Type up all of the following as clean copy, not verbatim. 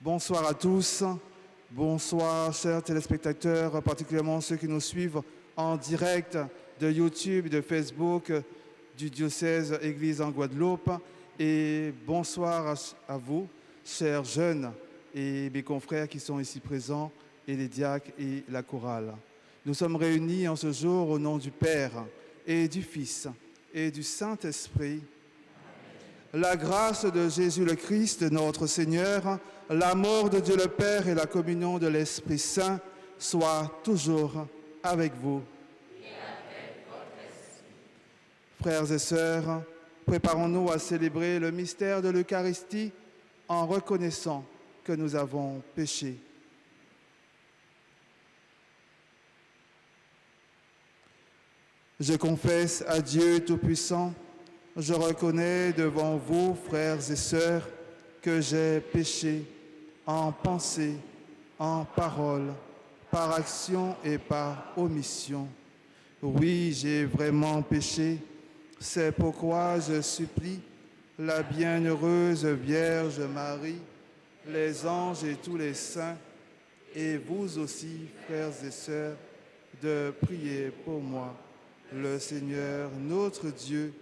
Bonsoir à tous, bonsoir chers téléspectateurs, particulièrement ceux qui nous suivent en direct de YouTube, de Facebook, du diocèse Église en Guadeloupe. Et bonsoir à vous, chers jeunes et mes confrères qui sont ici présents, et les diacres et la chorale. Nous sommes réunis en ce jour au nom du Père et du Fils et du Saint-Esprit. La grâce de Jésus le Christ, notre Seigneur, l'amour de Dieu le Père et la communion de l'Esprit Saint soient toujours avec vous. Et avec votre esprit. Frères et sœurs, préparons-nous à célébrer le mystère de l'Eucharistie en reconnaissant que nous avons péché. Je confesse à Dieu Tout-Puissant, je reconnais devant vous, frères et sœurs, que j'ai péché en pensée, en parole, par action et par omission. Oui, j'ai vraiment péché. C'est pourquoi je supplie la bienheureuse Vierge Marie, les anges et tous les saints, et vous aussi, frères et sœurs, de prier pour moi, le Seigneur, notre Dieu.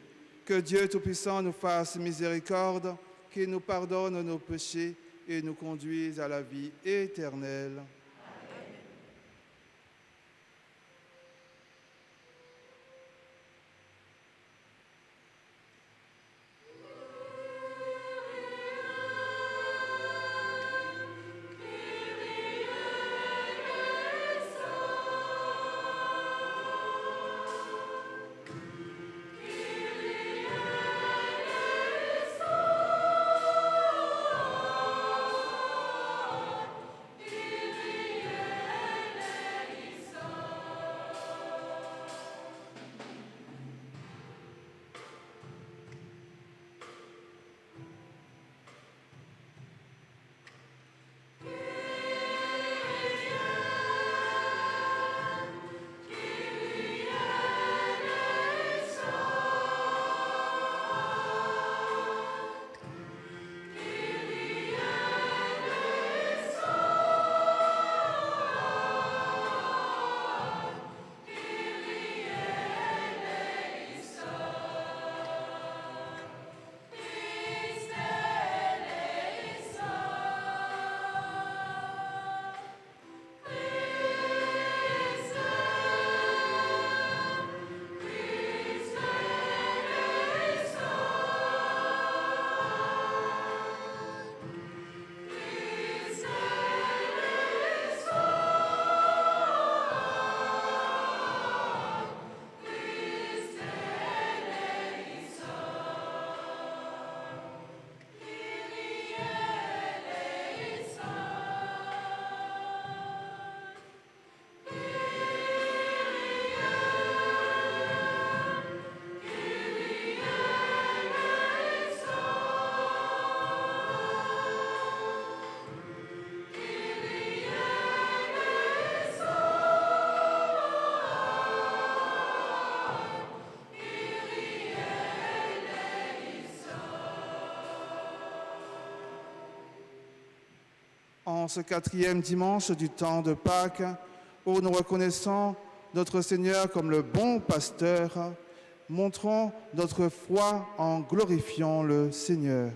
Que Dieu Tout-Puissant nous fasse miséricorde, qu'il nous pardonne nos péchés et nous conduise à la vie éternelle. Kyrie En ce 4e dimanche du temps de Pâques, où nous reconnaissons notre Seigneur comme le bon pasteur, montrons notre foi en glorifiant le Seigneur.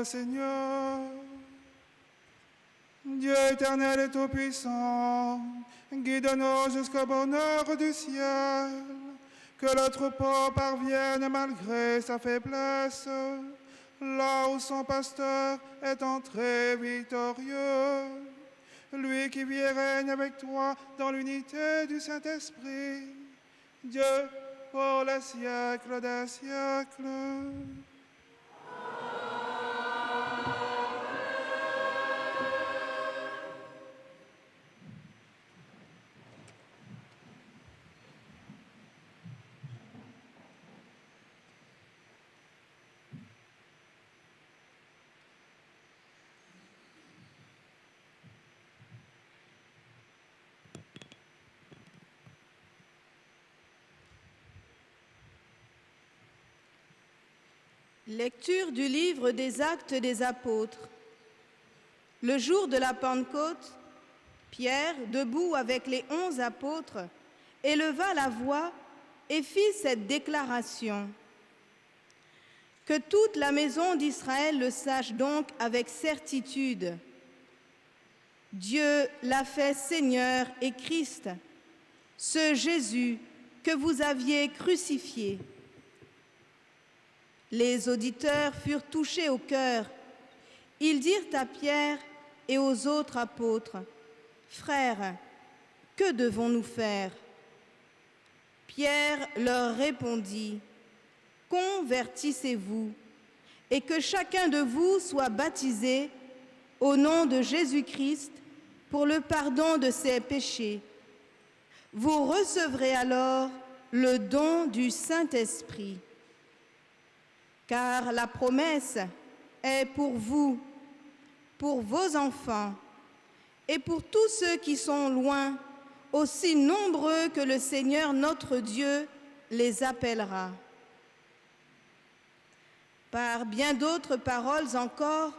Seigneur. Dieu éternel et tout-puissant, guide-nous jusqu'au bonheur du ciel, que le troupeau parvienne malgré sa faiblesse, là où son pasteur est entré victorieux. Lui qui vit et règne avec toi dans l'unité du Saint-Esprit, Dieu pour les siècles des siècles. Lecture du livre des Actes des Apôtres. Le jour de la Pentecôte, Pierre, debout avec les 11 apôtres, éleva la voix et fit cette déclaration. Que toute la maison d'Israël le sache donc avec certitude. Dieu l'a fait Seigneur et Christ, ce Jésus que vous aviez crucifié. Les auditeurs furent touchés au cœur. Ils dirent à Pierre et aux autres apôtres, Frères, que devons-nous faire? Pierre leur répondit, convertissez-vous et que chacun de vous soit baptisé au nom de Jésus-Christ pour le pardon de ses péchés. Vous recevrez alors le don du Saint-Esprit. Car la promesse est pour vous, pour vos enfants et pour tous ceux qui sont loin, aussi nombreux que le Seigneur notre Dieu les appellera. Par bien d'autres paroles encore,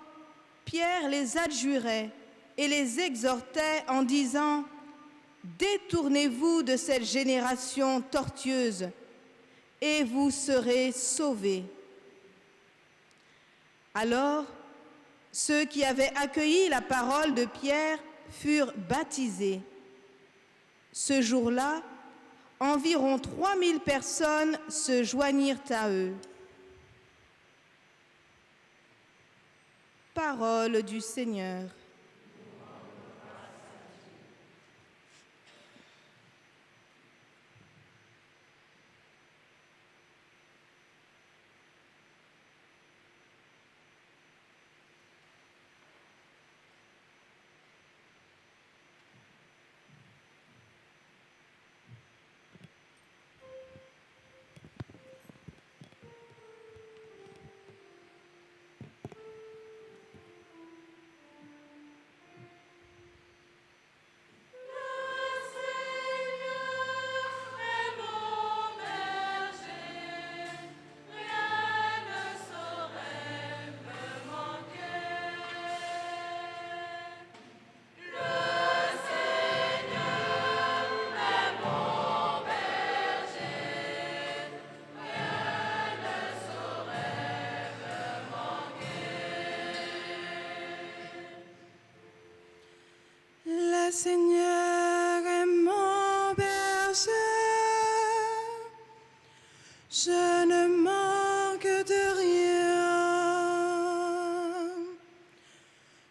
Pierre les adjurait et les exhortait en disant « Détournez-vous de cette génération tortueuse et vous serez sauvés. » Alors, ceux qui avaient accueilli la parole de Pierre furent baptisés. Ce jour-là, environ 3000 personnes se joignirent à eux. Parole du Seigneur. Le Seigneur est mon berger, je ne manque de rien.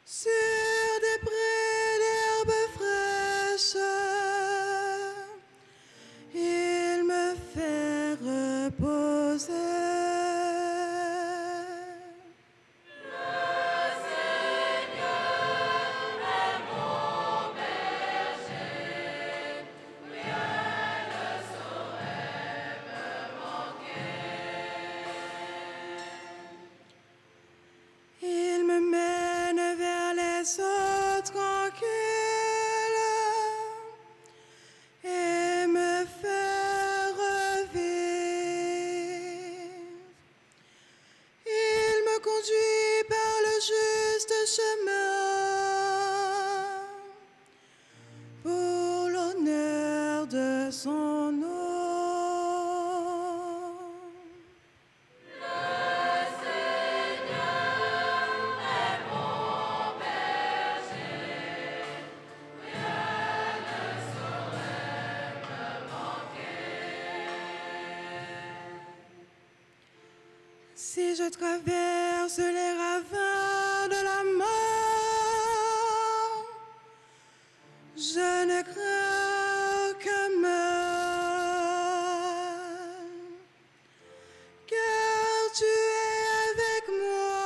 Sur des prés d'herbes fraîches, il me fait reposer. Son nom. Le Seigneur est mon berger, rien ne saurait me manquer. Si je traverse les ravins de la mort, je ne crains aucun mal, car tu es avec moi.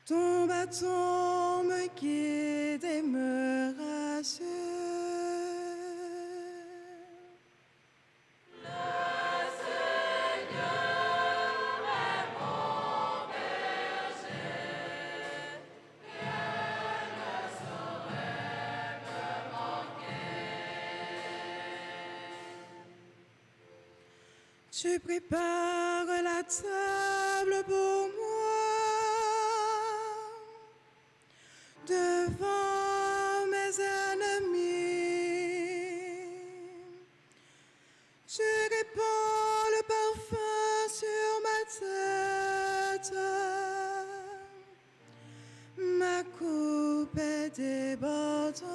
Ton bâton me guide et me rassure. Tu prépares la table pour moi devant mes ennemis. Tu répands le parfum sur ma tête. Ma coupe est débordante.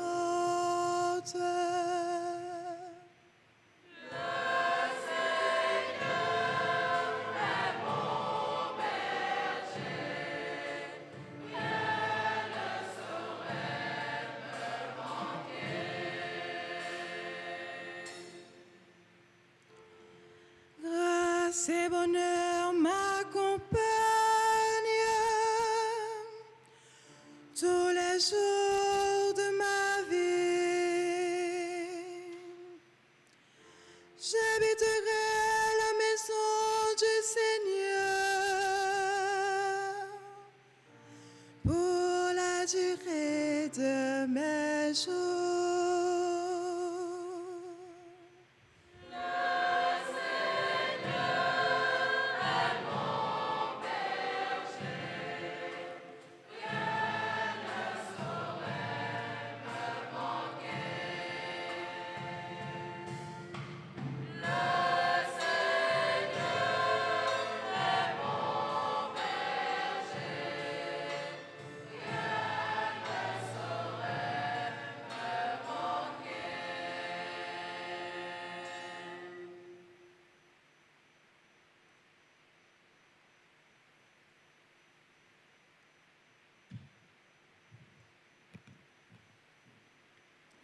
Ces bonheurs m'accompagnent tous les jours de ma vie. J'habiterai la maison du Seigneur pour la durée de mes jours.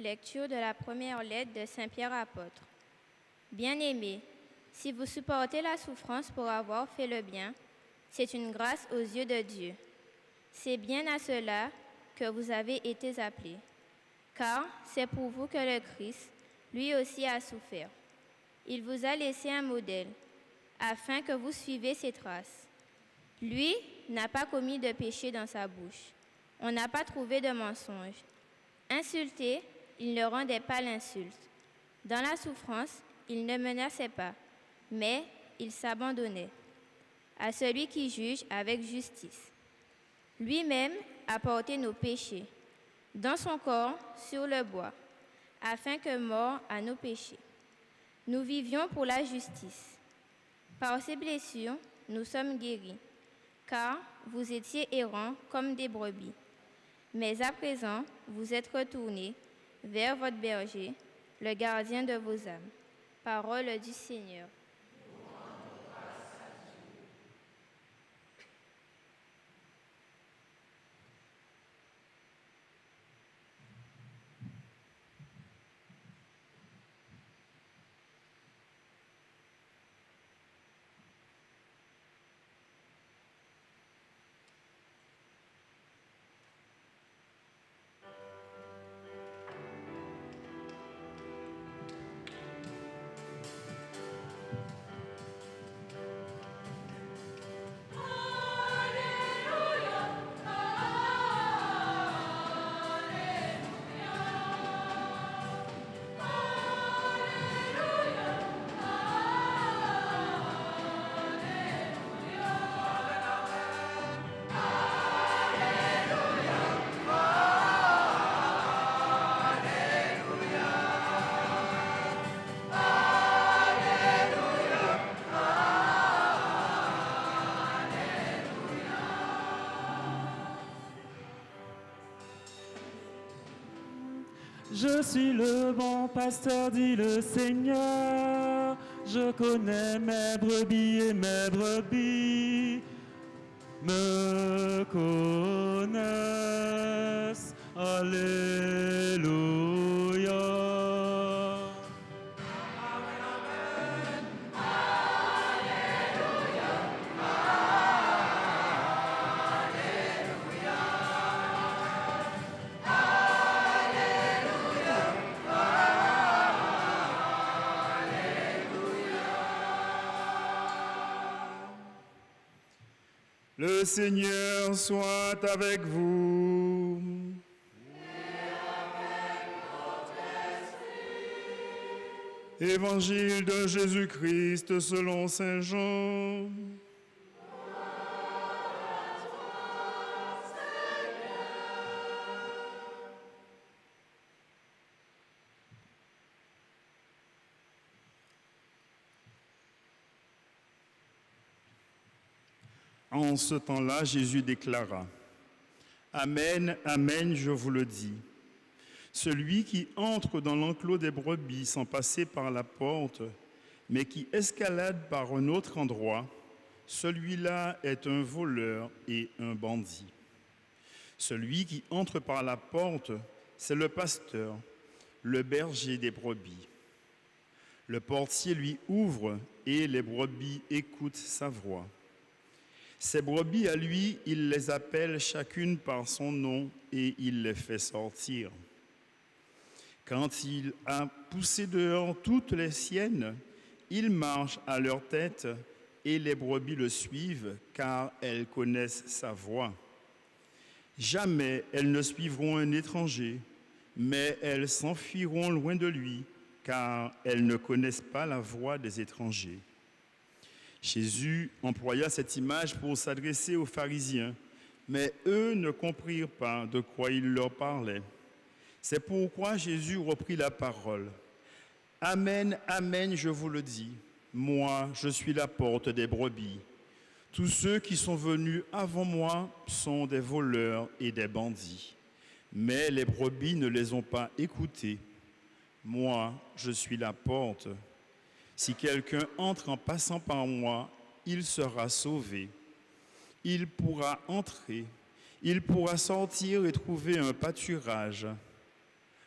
Lecture de la première lettre de Saint Pierre apôtre. Bien-aimés, si vous supportez la souffrance pour avoir fait le bien, c'est une grâce aux yeux de Dieu. C'est bien à cela que vous avez été appelés, car c'est pour vous que le Christ, lui aussi, a souffert. Il vous a laissé un modèle, afin que vous suiviez ses traces. Lui n'a pas commis de péché dans sa bouche. On n'a pas trouvé de mensonge. Insulté, il ne rendait pas l'insulte. Dans la souffrance, il ne menaçait pas, mais il s'abandonnait à celui qui juge avec justice. Lui-même a porté nos péchés dans son corps sur le bois, afin que, mort à nos péchés, nous vivions pour la justice. Par ses blessures, nous sommes guéris, car vous étiez errants comme des brebis. Mais à présent, vous êtes retournés vers votre berger, le gardien de vos âmes. Parole du Seigneur. Je suis le bon pasteur, dit le Seigneur. Je connais mes brebis et mes brebis me connaissent. Alléluia. Le Seigneur soit avec vous. Évangile de Jésus-Christ selon saint Jean. En ce temps-là, Jésus déclara : Amen, amen, je vous le dis. Celui qui entre dans l'enclos des brebis sans passer par la porte, mais qui escalade par un autre endroit, celui-là est un voleur et un bandit. Celui qui entre par la porte, c'est le pasteur, le berger des brebis. Le portier lui ouvre et les brebis écoutent sa voix. Ses brebis à lui, il les appelle chacune par son nom et il les fait sortir. Quand il a poussé dehors toutes les siennes, il marche à leur tête et les brebis le suivent car elles connaissent sa voix. Jamais elles ne suivront un étranger, mais elles s'enfuiront loin de lui car elles ne connaissent pas la voix des étrangers. Jésus employa cette image pour s'adresser aux pharisiens, mais eux ne comprirent pas de quoi il leur parlait. C'est pourquoi Jésus reprit la parole. « Amen, amen, je vous le dis, moi, je suis la porte des brebis. Tous ceux qui sont venus avant moi sont des voleurs et des bandits, mais les brebis ne les ont pas écoutés. Moi, je suis la porte. Si quelqu'un entre en passant par moi, il sera sauvé. Il pourra entrer, il pourra sortir et trouver un pâturage.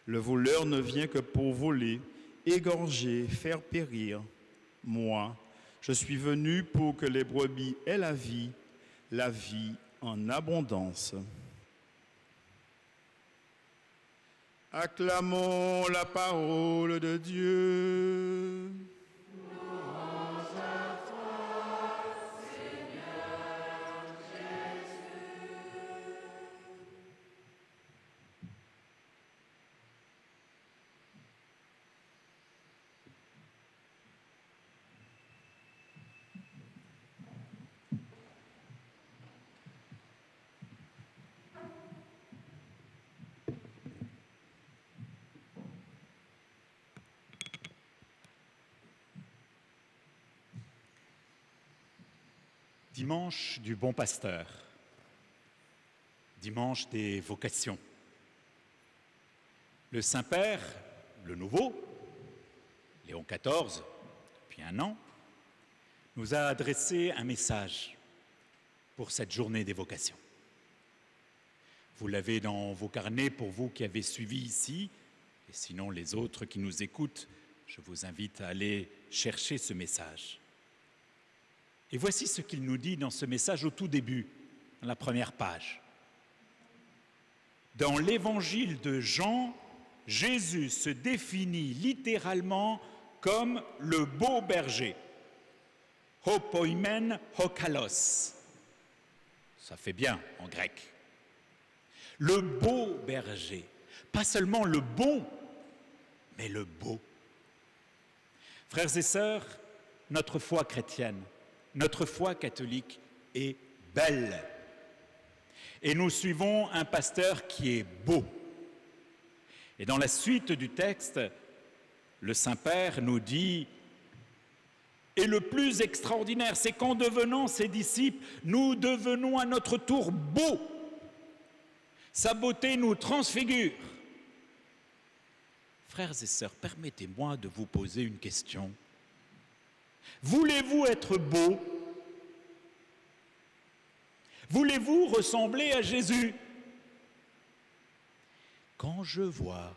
Le voleur ne vient que pour voler, égorger, faire périr. Moi, je suis venu pour que les brebis aient la vie en abondance. » Acclamons la parole de Dieu. Dimanche du bon pasteur, dimanche des vocations. Le Saint-Père, le nouveau, Léon XIV, depuis un an, nous a adressé un message pour cette journée des vocations. Vous l'avez dans vos carnets pour vous qui avez suivi ici, et sinon les autres qui nous écoutent, je vous invite à aller chercher ce message. Et voici ce qu'il nous dit dans ce message au tout début, dans la première page. Dans l'évangile de Jean, Jésus se définit littéralement comme le beau berger. Ho poimen ho kalos. Ça fait bien en grec. Le beau berger. Pas seulement le bon, mais le beau. Frères et sœurs, notre foi chrétienne, notre foi catholique est belle. Et nous suivons un pasteur qui est beau. Et dans la suite du texte, le Saint-Père nous dit « Et le plus extraordinaire, c'est qu'en devenant ses disciples, nous devenons à notre tour beaux. Sa beauté nous transfigure. » Frères et sœurs, permettez-moi de vous poser une question. Voulez-vous être beau? Voulez-vous ressembler à Jésus? Quand je vois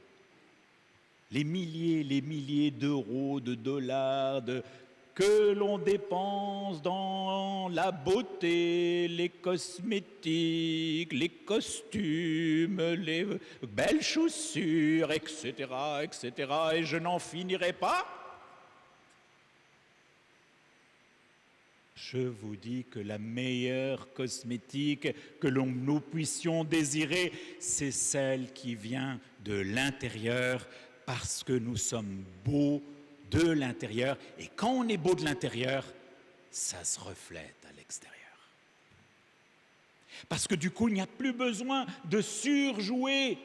les milliers d'euros, de dollars que l'on dépense dans la beauté, les cosmétiques, les costumes, les belles chaussures, etc., et je n'en finirai pas, je vous dis que la meilleure cosmétique que nous puissions désirer, c'est celle qui vient de l'intérieur, parce que nous sommes beaux de l'intérieur. Et quand on est beau de l'intérieur, ça se reflète à l'extérieur. Parce que du coup, il n'y a plus besoin de surjouer.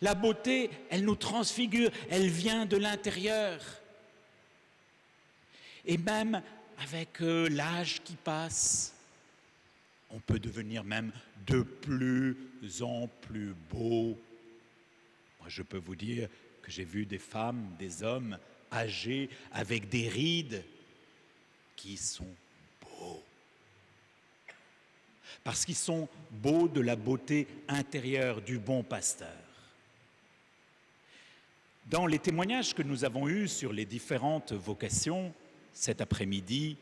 La beauté, elle nous transfigure, elle vient de l'intérieur. Et même avec l'âge qui passe, on peut devenir même de plus en plus beau. Moi, je peux vous dire que j'ai vu des femmes, des hommes âgés avec des rides qui sont beaux. Parce qu'ils sont beaux de la beauté intérieure du bon pasteur. Dans les témoignages que nous avons eus sur les différentes vocations cet après-midi,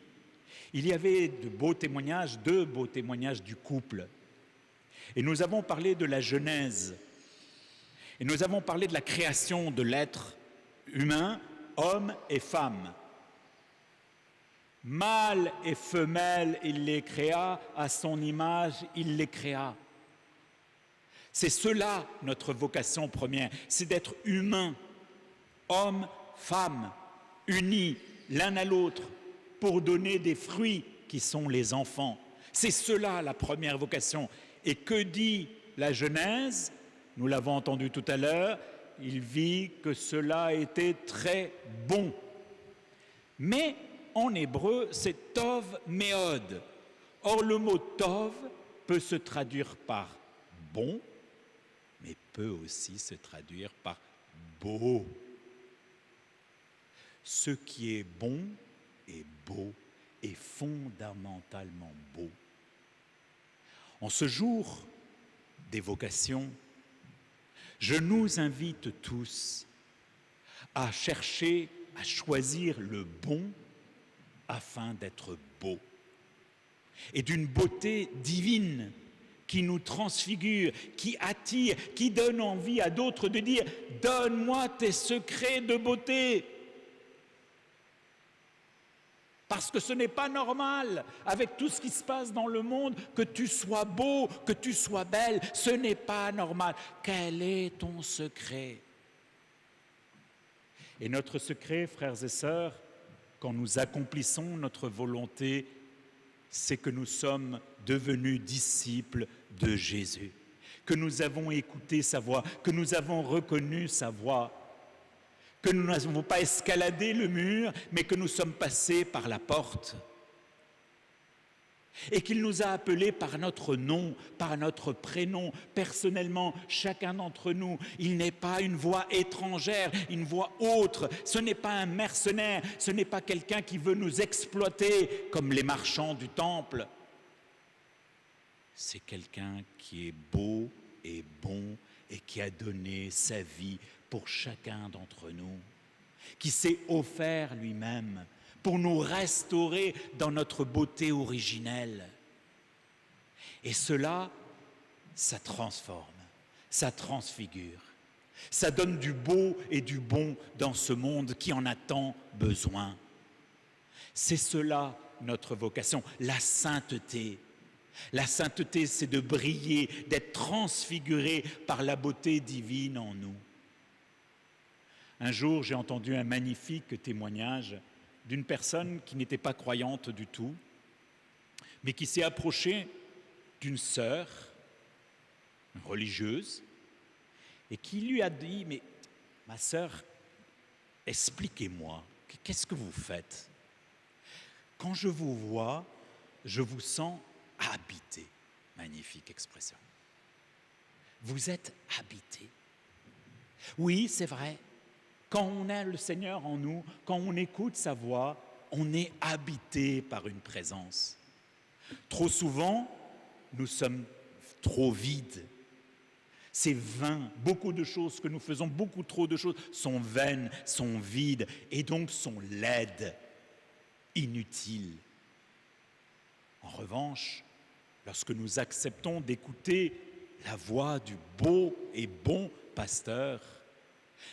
il y avait deux beaux témoignages du couple. Et nous avons parlé de la Genèse. Et nous avons parlé de la création de l'être humain, homme et femme. Mâle et femelle, il les créa, à son image, il les créa. C'est cela notre vocation première, c'est d'être humain, homme, femme, unis l'un à l'autre pour donner des fruits qui sont les enfants. C'est cela la première vocation. Et que dit la Genèse? Nous l'avons entendu tout à l'heure, il vit que cela était très bon. Mais en hébreu, c'est tov méod. Or, le mot tov peut se traduire par bon, mais peut aussi se traduire par beau. Ce qui est bon et beau est fondamentalement beau. En ce jour des vocations, je nous invite tous à chercher, à choisir le bon afin d'être beau. Et d'une beauté divine qui nous transfigure, qui attire, qui donne envie à d'autres de dire « Donne-moi tes secrets de beauté ». Parce que ce n'est pas normal, avec tout ce qui se passe dans le monde, que tu sois beau, que tu sois belle. Ce n'est pas normal. Quel est ton secret? Et notre secret, frères et sœurs, quand nous accomplissons notre volonté, c'est que nous sommes devenus disciples de Jésus, que nous avons écouté sa voix, que nous avons reconnu sa voix, que nous n'avons pas escaladé le mur, mais que nous sommes passés par la porte. Et qu'il nous a appelés par notre nom, par notre prénom, personnellement, chacun d'entre nous. Il n'est pas une voix étrangère, une voix autre. Ce n'est pas un mercenaire, ce n'est pas quelqu'un qui veut nous exploiter comme les marchands du temple. C'est quelqu'un qui est beau et bon et qui a donné sa vie pour chacun d'entre nous, qui s'est offert lui-même pour nous restaurer dans notre beauté originelle. Et cela, ça transforme, ça transfigure, ça donne du beau et du bon dans ce monde qui en a tant besoin. C'est cela notre vocation, la sainteté. La sainteté, c'est de briller, d'être transfiguré par la beauté divine en nous. Un jour, j'ai entendu un magnifique témoignage d'une personne qui n'était pas croyante du tout, mais qui s'est approchée d'une sœur religieuse et qui lui a dit « Mais ma sœur, expliquez-moi, qu'est-ce que vous faites? Quand je vous vois, je vous sens habité. » Magnifique expression. Vous êtes habité. Oui, c'est vrai. Quand on a le Seigneur en nous, quand on écoute sa voix, on est habité par une présence. Trop souvent, nous sommes trop vides. C'est vain. Beaucoup de choses que nous faisons, beaucoup trop de choses sont vaines, sont vides et donc sont laides, inutiles. En revanche, lorsque nous acceptons d'écouter la voix du beau et bon pasteur,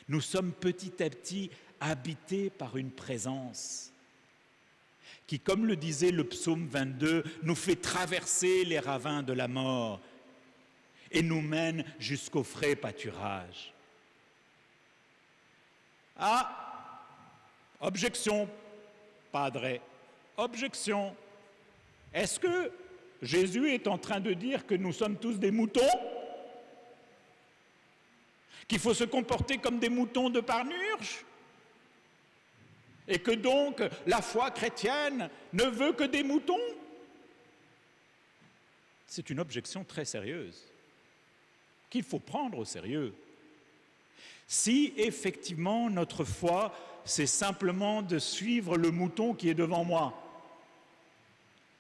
nous sommes petit à petit habités par une présence qui, comme le disait le psaume 22, nous fait traverser les ravins de la mort et nous mène jusqu'au frais pâturage. Ah, objection, padre, objection. Est-ce que Jésus est en train de dire que nous sommes tous des moutons ? Qu'il faut se comporter comme des moutons de Panurge? Et que donc la foi chrétienne ne veut que des moutons? C'est une objection très sérieuse, qu'il faut prendre au sérieux. Si effectivement notre foi, c'est simplement de suivre le mouton qui est devant moi,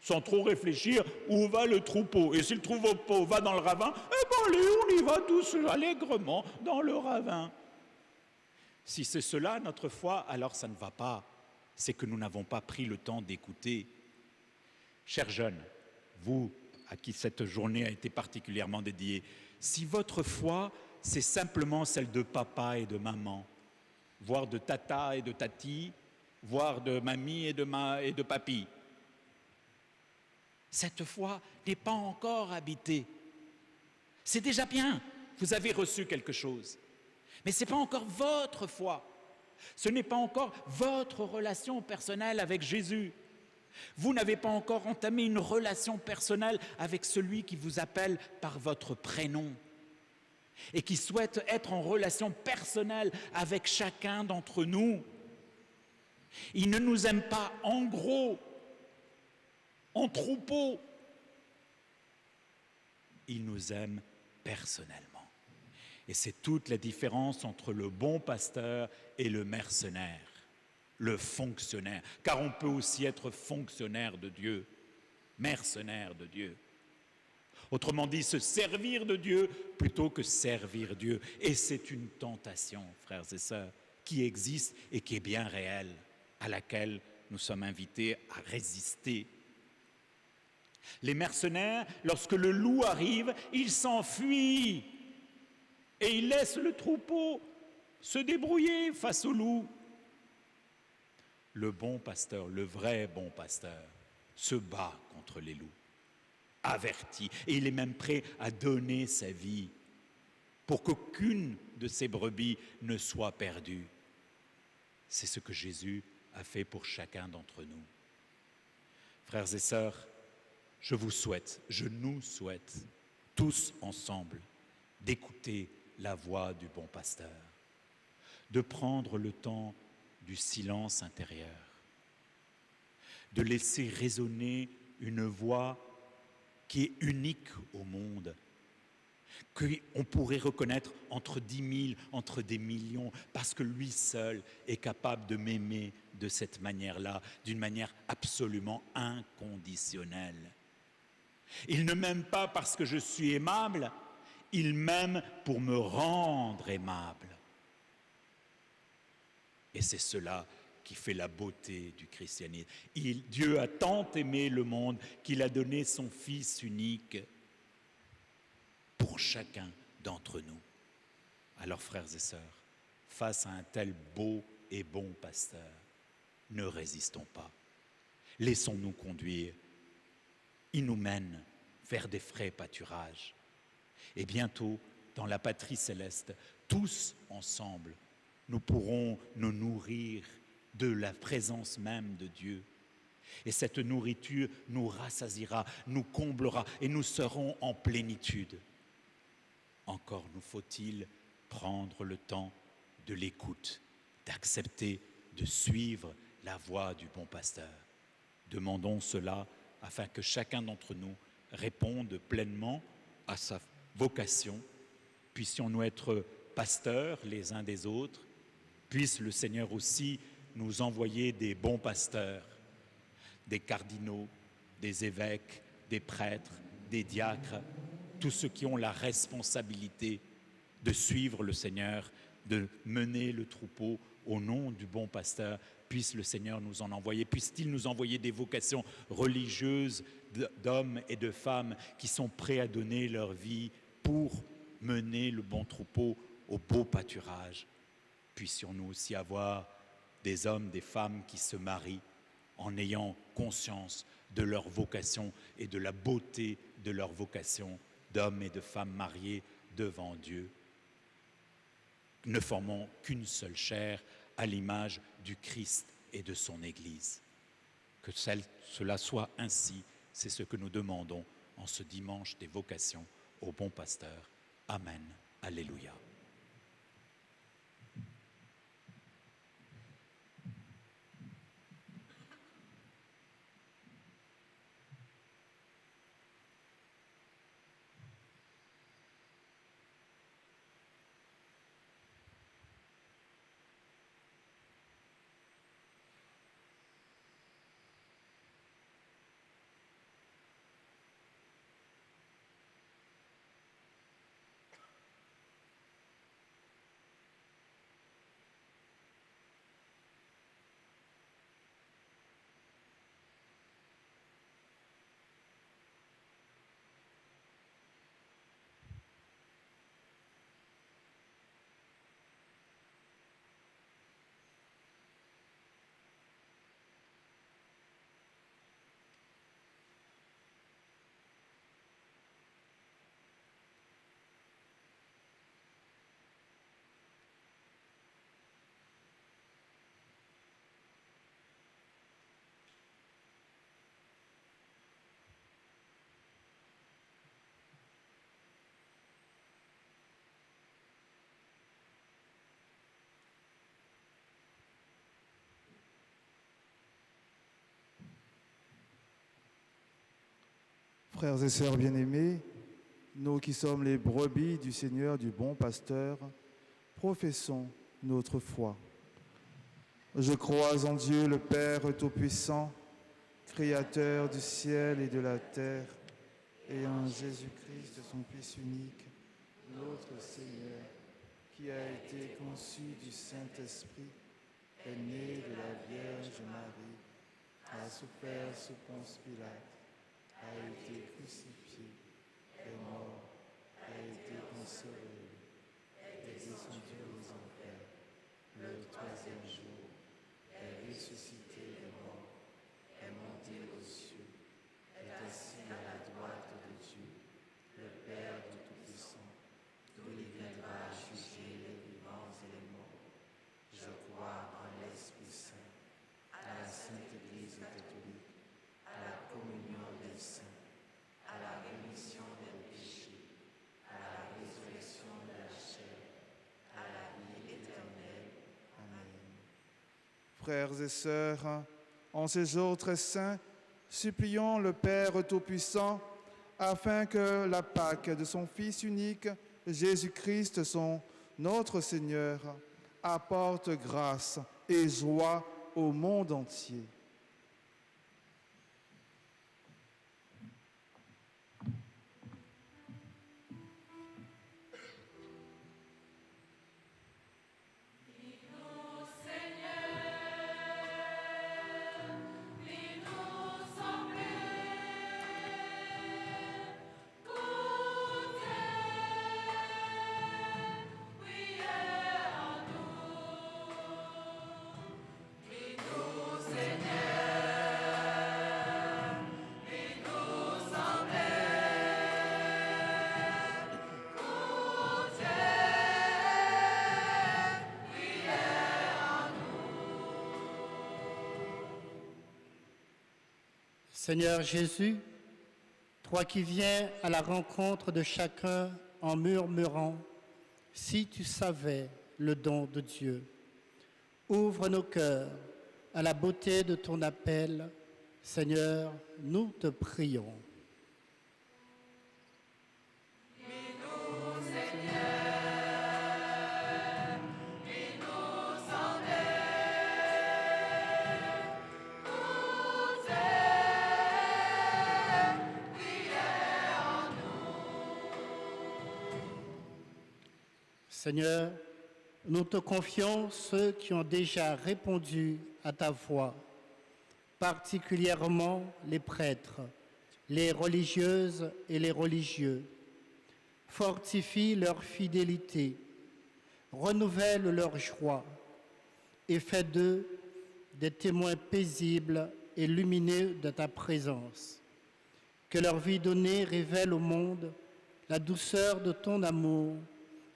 sans trop réfléchir où va le troupeau. Et si le troupeau va dans le ravin, eh bien allez, on y va tous allègrement dans le ravin. Si c'est cela notre foi, alors ça ne va pas. C'est que nous n'avons pas pris le temps d'écouter. Chers jeunes, vous à qui cette journée a été particulièrement dédiée, si votre foi, c'est simplement celle de papa et de maman, voire de tata et de tati, voire de mamie et de papy, cette foi n'est pas encore habitée. C'est déjà bien, vous avez reçu quelque chose. Mais ce n'est pas encore votre foi. Ce n'est pas encore votre relation personnelle avec Jésus. Vous n'avez pas encore entamé une relation personnelle avec celui qui vous appelle par votre prénom et qui souhaite être en relation personnelle avec chacun d'entre nous. Il ne nous aime pas en gros, en troupeau. Il nous aime personnellement. Et c'est toute la différence entre le bon pasteur et le mercenaire, le fonctionnaire. Car on peut aussi être fonctionnaire de Dieu, mercenaire de Dieu. Autrement dit, se servir de Dieu plutôt que servir Dieu. Et c'est une tentation, frères et sœurs, qui existe et qui est bien réelle, à laquelle nous sommes invités à résister. Les mercenaires, lorsque le loup arrive, ils s'enfuient et ils laissent le troupeau se débrouiller face au loup. Le bon pasteur, le vrai bon pasteur, se bat contre les loups, averti, et il est même prêt à donner sa vie pour qu'aucune de ses brebis ne soit perdue. C'est ce que Jésus a fait pour chacun d'entre nous. Frères et sœurs, je nous souhaite, tous ensemble, d'écouter la voix du bon pasteur, de prendre le temps du silence intérieur, de laisser résonner une voix qui est unique au monde, qu'on pourrait reconnaître entre 10 000, entre des millions, parce que lui seul est capable de m'aimer de cette manière-là, d'une manière absolument inconditionnelle. Il ne m'aime pas parce que je suis aimable, il m'aime pour me rendre aimable. Et c'est cela qui fait la beauté du christianisme. Dieu a tant aimé le monde qu'il a donné son Fils unique pour chacun d'entre nous. Alors, frères et sœurs, face à un tel beau et bon pasteur, ne résistons pas. Laissons-nous conduire. Il nous mène vers des frais pâturages. Et bientôt, dans la patrie céleste, tous ensemble, nous pourrons nous nourrir de la présence même de Dieu. Et cette nourriture nous rassasiera, nous comblera et nous serons en plénitude. Encore nous faut-il prendre le temps de l'écoute, d'accepter, de suivre la voix du bon pasteur. Demandons cela afin que chacun d'entre nous réponde pleinement à sa vocation. Puissions-nous être pasteurs les uns des autres, puisse le Seigneur aussi nous envoyer des bons pasteurs, des cardinaux, des évêques, des prêtres, des diacres, tous ceux qui ont la responsabilité de suivre le Seigneur, de mener le troupeau au nom du bon pasteur. Puisse le Seigneur nous en envoyer, puisse-t-il nous envoyer des vocations religieuses d'hommes et de femmes qui sont prêts à donner leur vie pour mener le bon troupeau au beau pâturage. Puissions-nous aussi avoir des hommes, des femmes qui se marient en ayant conscience de leur vocation et de la beauté de leur vocation d'hommes et de femmes mariés devant Dieu, ne formant qu'une seule chair à l'image du Christ et de son Église. Que cela soit ainsi, c'est ce que nous demandons en ce dimanche des vocations au bon pasteur. Amen. Alléluia. Frères et sœurs bien-aimés, nous qui sommes les brebis du Seigneur, du bon pasteur, professons notre foi. Je crois en Dieu, le Père Tout-Puissant, Créateur du ciel et de la terre, et en Jésus-Christ, son Fils unique, notre Seigneur, qui a été conçu du Saint-Esprit, est né de la Vierge Marie, a souffert sous Ponce Pilate, a été crucifié, est mort, a été consolé, est descendu aux enfers, le troisième jour, est ressuscité des morts, est monté aux cieux, est assis à la droite de Dieu, le Père du Tout-Puissant, d'où il viendra juger les vivants et les morts. Je crois en l'Esprit Saint, à la Sainte Église catholique, à la communion des saints, à la rémission des péchés, à la résurrection de la chair, à la vie éternelle. Amen. Frères et sœurs, en ces jours très saints, supplions le Père Tout-Puissant afin que la Pâque de son Fils unique, Jésus-Christ, notre Seigneur, apporte grâce et joie au monde entier. Seigneur Jésus, toi qui viens à la rencontre de chacun en murmurant, si tu savais le don de Dieu, ouvre nos cœurs à la beauté de ton appel. Seigneur, nous te prions. Seigneur, nous te confions ceux qui ont déjà répondu à ta voix, particulièrement les prêtres, les religieuses et les religieux. Fortifie leur fidélité, renouvelle leur joie et fais d'eux des témoins paisibles et lumineux de ta présence. Que leur vie donnée révèle au monde la douceur de ton amour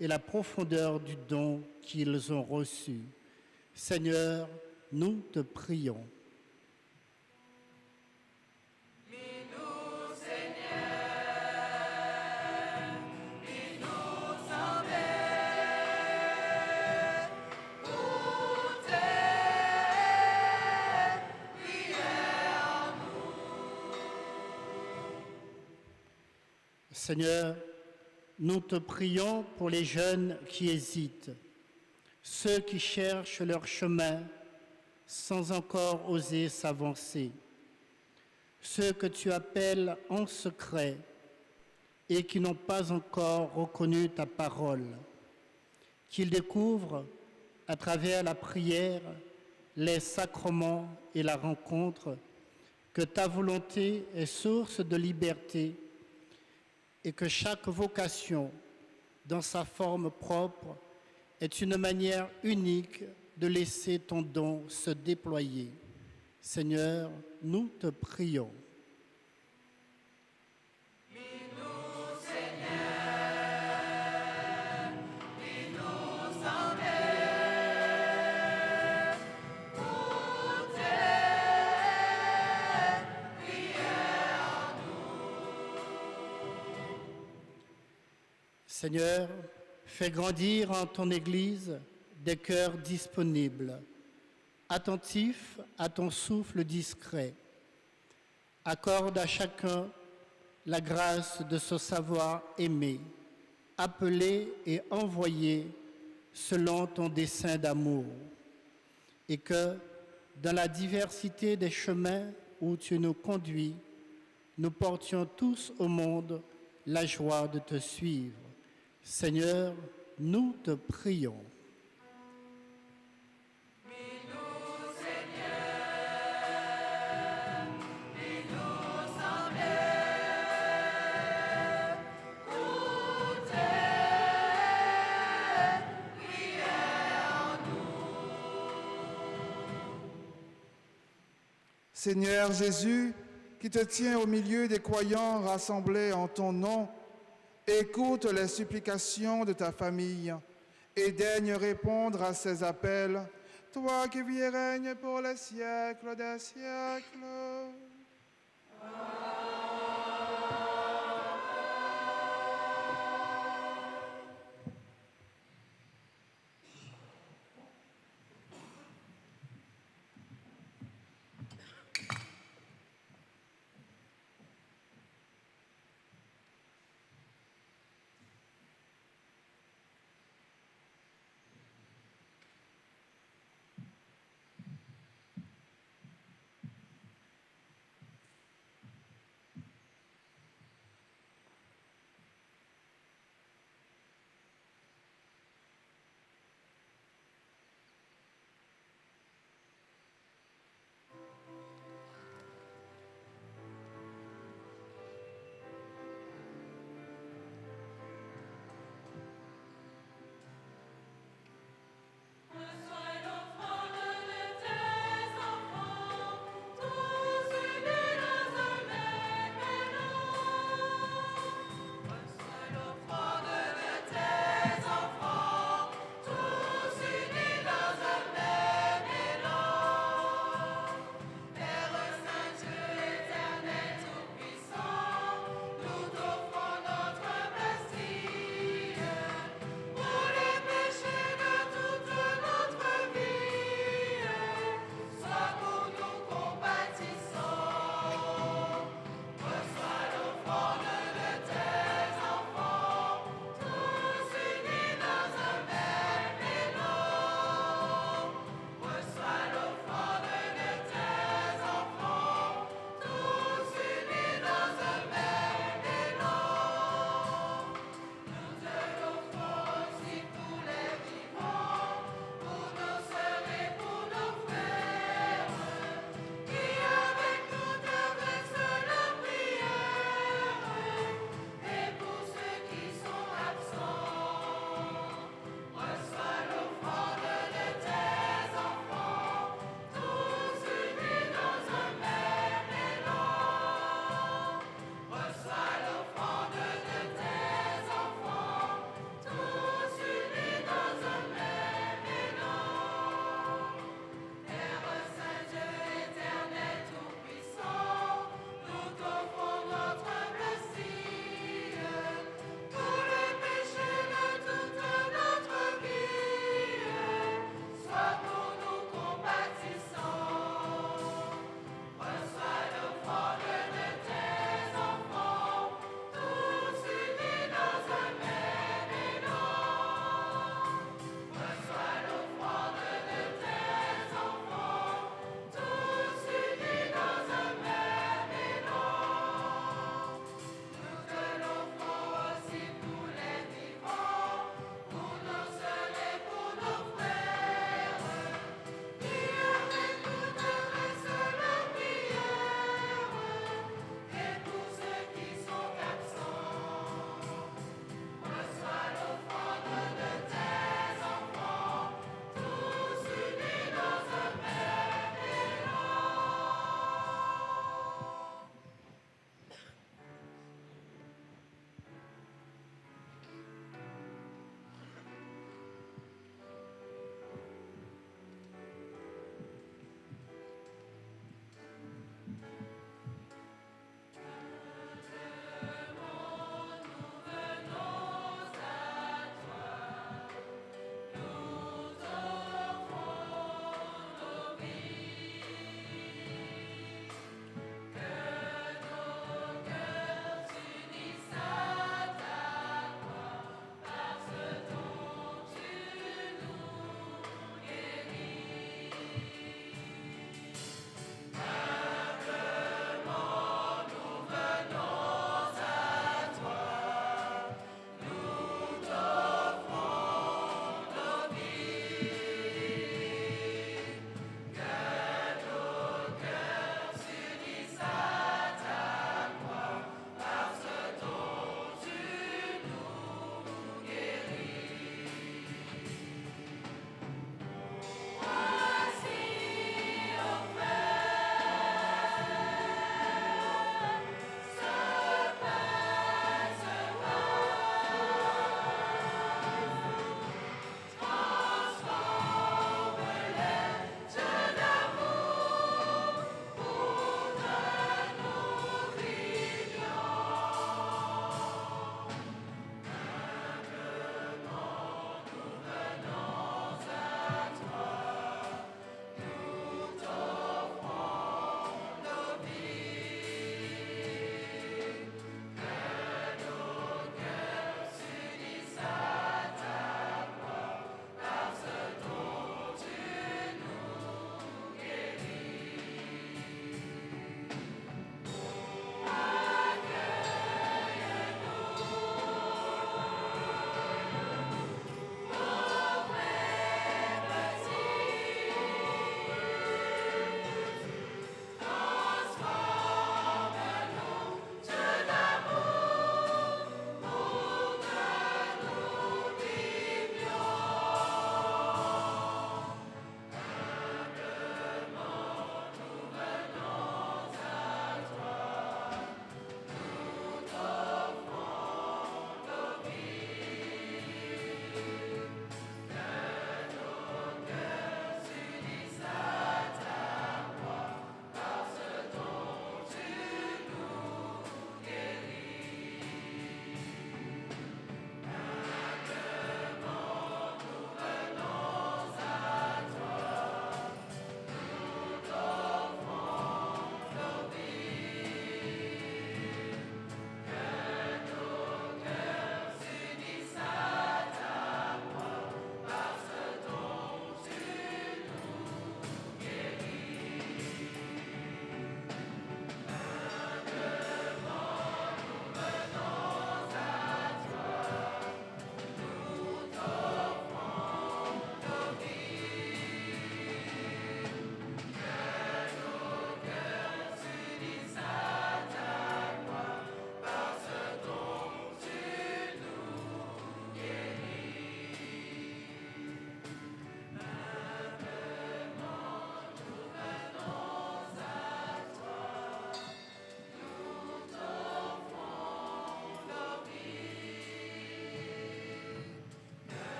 et la profondeur du don qu'ils ont reçu. Seigneur, nous te prions. Seigneur, nous te prions pour les jeunes qui hésitent, ceux qui cherchent leur chemin sans encore oser s'avancer, ceux que tu appelles en secret et qui n'ont pas encore reconnu ta parole, qu'ils découvrent à travers la prière, les sacrements et la rencontre que ta volonté est source de liberté et que chaque vocation, dans sa forme propre, est une manière unique de laisser ton don se déployer. Seigneur, nous te prions. Seigneur, fais grandir en ton Église des cœurs disponibles, attentifs à ton souffle discret. Accorde à chacun la grâce de se savoir aimé, appelé et envoyé selon ton dessein d'amour, et que, dans la diversité des chemins où tu nous conduis, nous portions tous au monde la joie de te suivre. Seigneur, nous te prions. Seigneur Jésus, qui te tiens au milieu des croyants rassemblés en ton nom, écoute les supplications de ta famille et daigne répondre à ces appels, toi qui vis et règnes pour les siècles des siècles.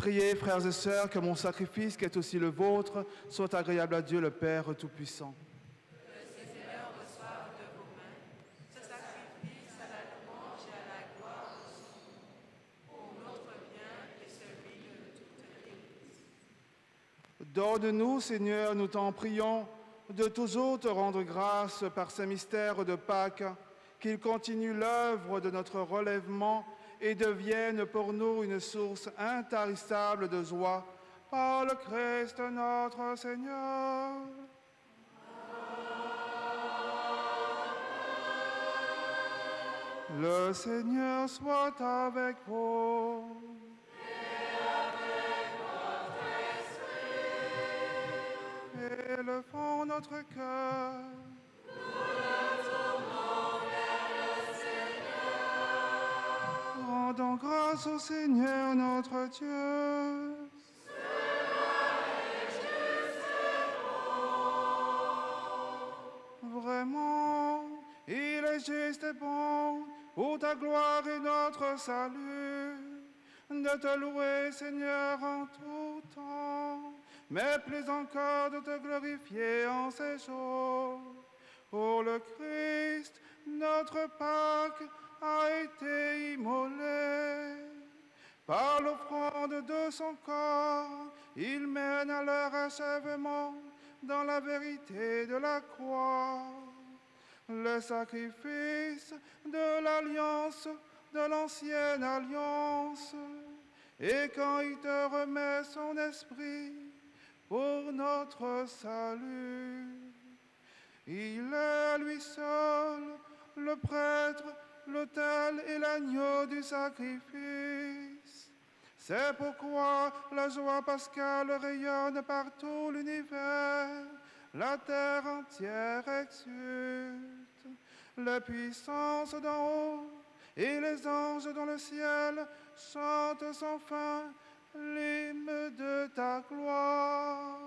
Priez, frères et sœurs, que mon sacrifice, qui est aussi le vôtre, soit agréable à Dieu le Père Tout-Puissant. Que le Seigneur reçoive de vos mains ce sacrifice à la louange et à la gloire de son nom, pour notre bien et celui de toute l'Église. Donne-nous, Seigneur, nous t'en prions, de toujours te rendre grâce par ces mystères de Pâques, qu'ils continuent l'œuvre de notre relèvement et deviennent pour nous une source intarissable de joie. Par le Christ notre Seigneur. Le Seigneur soit avec vous. Élevons notre cœur. Rendons grâce au Seigneur notre Dieu. Vraiment, il est juste et bon, pour ta gloire et notre salut, de te louer, Seigneur, en tout temps, mais plus encore de te glorifier en ces jours. Pour le Christ, notre Pâques a été immolé. Par l'offrande de son corps, il mène à leur achèvement dans la vérité de la croix. Le sacrifice de l'alliance, de l'ancienne alliance, et quand il te remet son esprit pour notre salut. Il est lui seul le prêtre, l'autel et l'agneau du sacrifice. C'est pourquoi la joie pascale rayonne par tout l'univers, la terre entière exulte. La puissance d'en haut et les anges dans le ciel chantent sans fin l'hymne de ta gloire.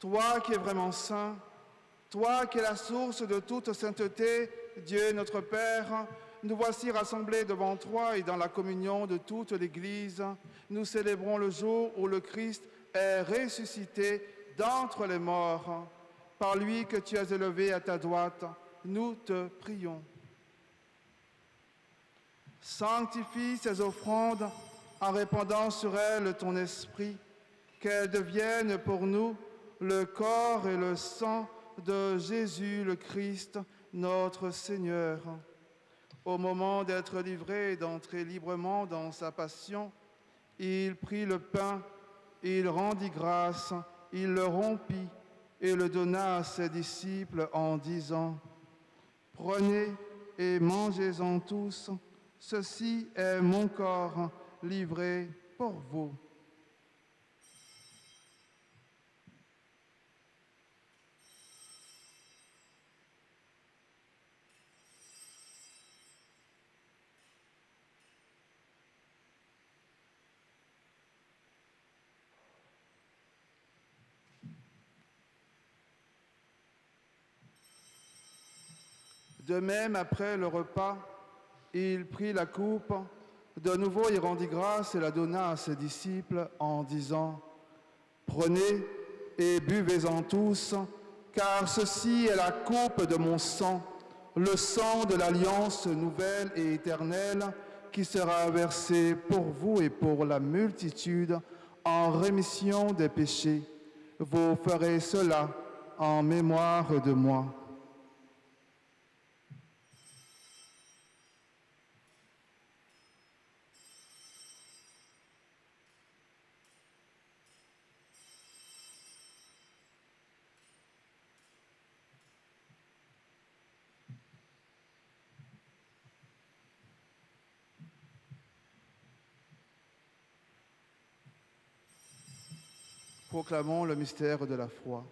Toi qui es vraiment saint, toi qui es la source de toute sainteté, Dieu notre Père, nous voici rassemblés devant toi et dans la communion de toute l'Église. Nous célébrons le jour où le Christ est ressuscité d'entre les morts. Par lui que tu as élevé à ta droite, nous te prions. Sanctifie ces offrandes en répandant sur elles ton esprit, qu'elles deviennent pour nous le corps et le sang de Jésus le Christ, notre Seigneur. Au moment d'être livré et d'entrer librement dans sa passion, il prit le pain, il rendit grâce, il le rompit et le donna à ses disciples en disant : « Prenez et mangez-en tous, ceci est mon corps livré pour vous. » De même, après le repas, il prit la coupe, de nouveau il rendit grâce et la donna à ses disciples en disant « Prenez et buvez-en tous, car ceci est la coupe de mon sang, le sang de l'alliance nouvelle et éternelle qui sera versé pour vous et pour la multitude en rémission des péchés. Vous ferez cela en mémoire de moi. » Proclamons le mystère de la foi.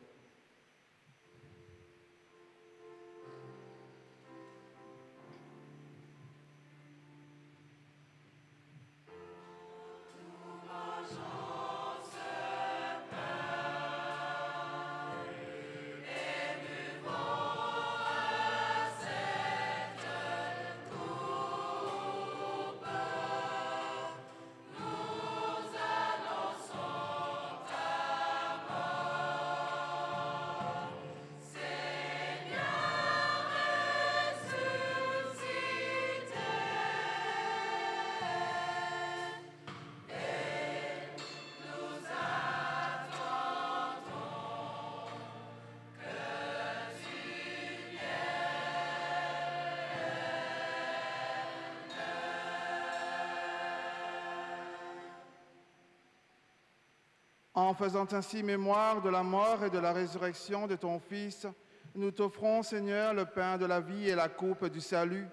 En faisant ainsi mémoire de la mort et de la résurrection de ton Fils, nous t'offrons, Seigneur, le pain de la vie et la coupe du salut,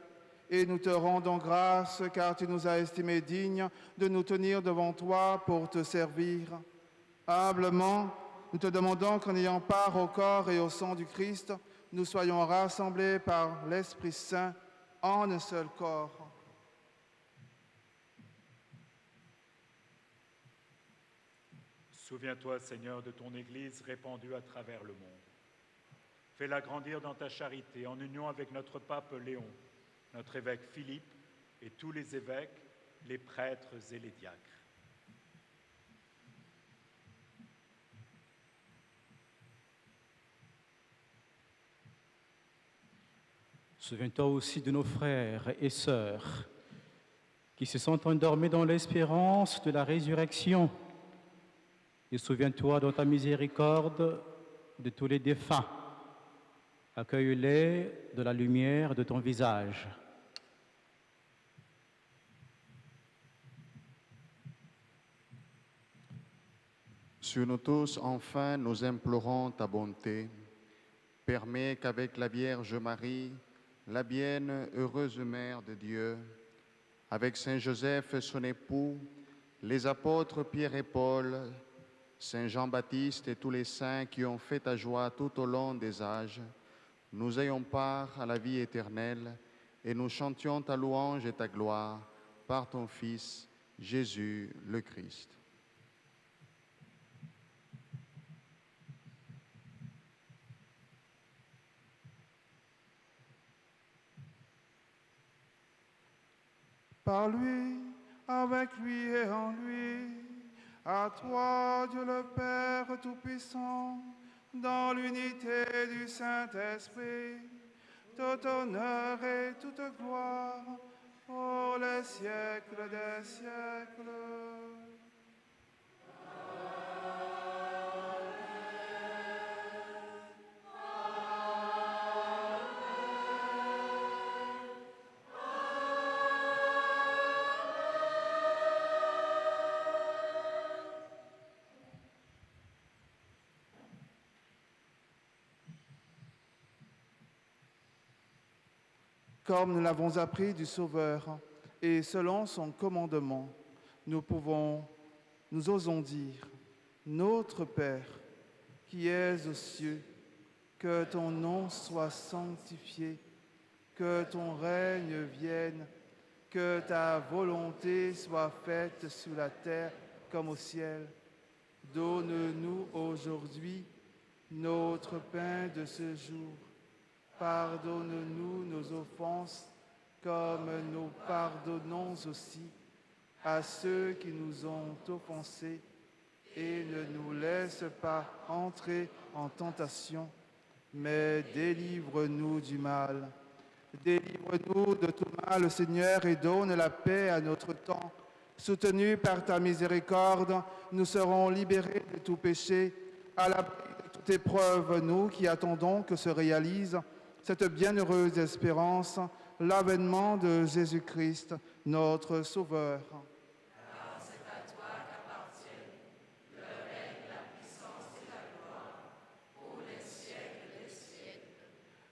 et nous te rendons grâce car tu nous as estimés dignes de nous tenir devant toi pour te servir. Humblement, nous te demandons qu'en ayant part au corps et au sang du Christ, nous soyons rassemblés par l'Esprit Saint en un seul corps. Souviens-toi, Seigneur, de ton Église répandue à travers le monde. Fais-la grandir dans ta charité, en union avec notre pape Léon, notre évêque Philippe et tous les évêques, les prêtres et les diacres. Souviens-toi aussi de nos frères et sœurs qui se sont endormis dans l'espérance de la résurrection. Et souviens-toi dans ta miséricorde de tous les défunts. Accueille-les de la lumière de ton visage. Sur nous tous, enfin, nous implorons ta bonté. Permets qu'avec la Vierge Marie, la bienheureuse Mère de Dieu, avec Saint Joseph, son époux, les apôtres Pierre et Paul, Saint Jean-Baptiste et tous les saints qui ont fait ta joie tout au long des âges, nous ayons part à la vie éternelle et nous chantions ta louange et ta gloire par ton Fils, Jésus le Christ. Par lui, avec lui et en lui, à toi, Dieu le Père Tout-Puissant, dans l'unité du Saint-Esprit, tout honneur et toute gloire, pour les siècles des siècles. Comme nous l'avons appris du Sauveur, et selon son commandement, nous osons dire, Notre Père, qui es aux cieux, que ton nom soit sanctifié, que ton règne vienne, que ta volonté soit faite sur la terre comme au ciel. Donne-nous aujourd'hui notre pain de ce jour. Pardonne-nous nos offenses, comme nous pardonnons aussi à ceux qui nous ont offensés, et ne nous laisse pas entrer en tentation, mais délivre-nous du mal. Délivre-nous de tout mal, Seigneur, et donne la paix à notre temps. Soutenus par ta miséricorde, nous serons libérés de tout péché, à l'abri de toute épreuve, nous qui attendons que se réalise cette bienheureuse espérance, l'avènement de Jésus-Christ, notre Sauveur. Car c'est à toi qu'appartiennent le règne, la puissance et la gloire pour les siècles des siècles.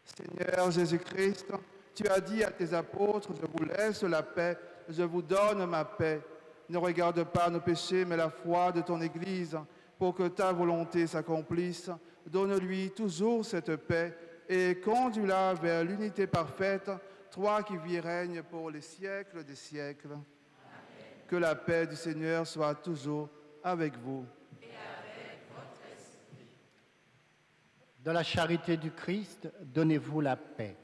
Seigneur Jésus-Christ, tu as dit à tes apôtres, je vous laisse la paix, je vous donne ma paix. Ne regarde pas nos péchés, mais la foi de ton Église, pour que ta volonté s'accomplisse. Donne-lui toujours cette paix et conduis-la vers l'unité parfaite, toi qui vis et règnes pour les siècles des siècles. Amen. Que la paix du Seigneur soit toujours avec vous. Et avec votre esprit. Dans la charité du Christ, donnez-vous la paix.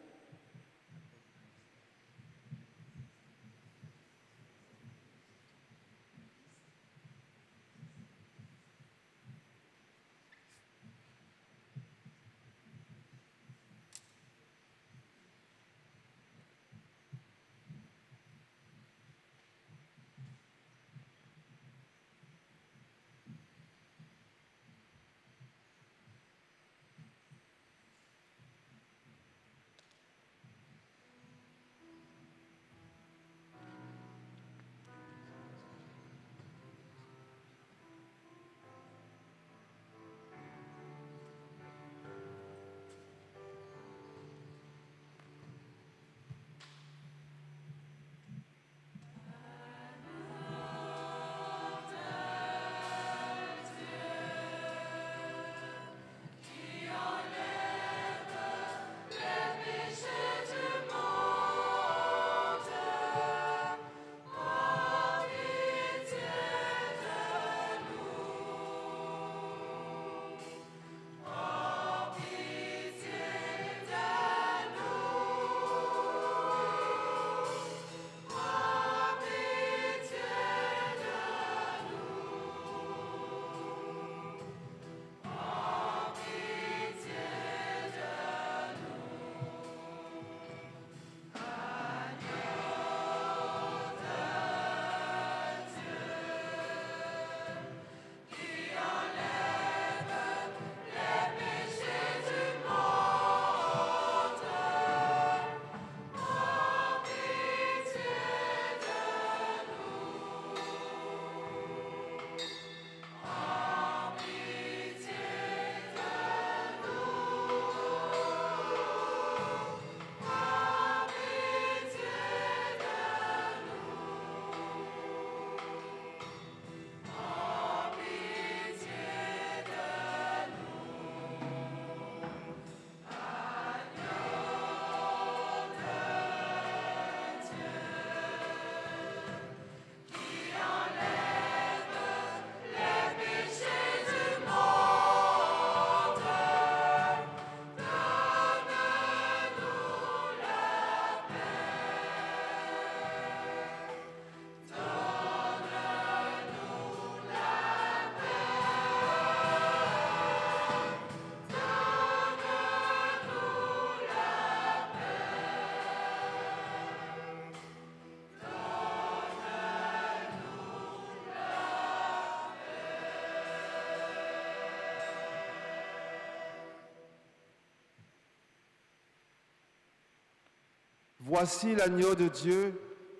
Voici l'agneau de Dieu,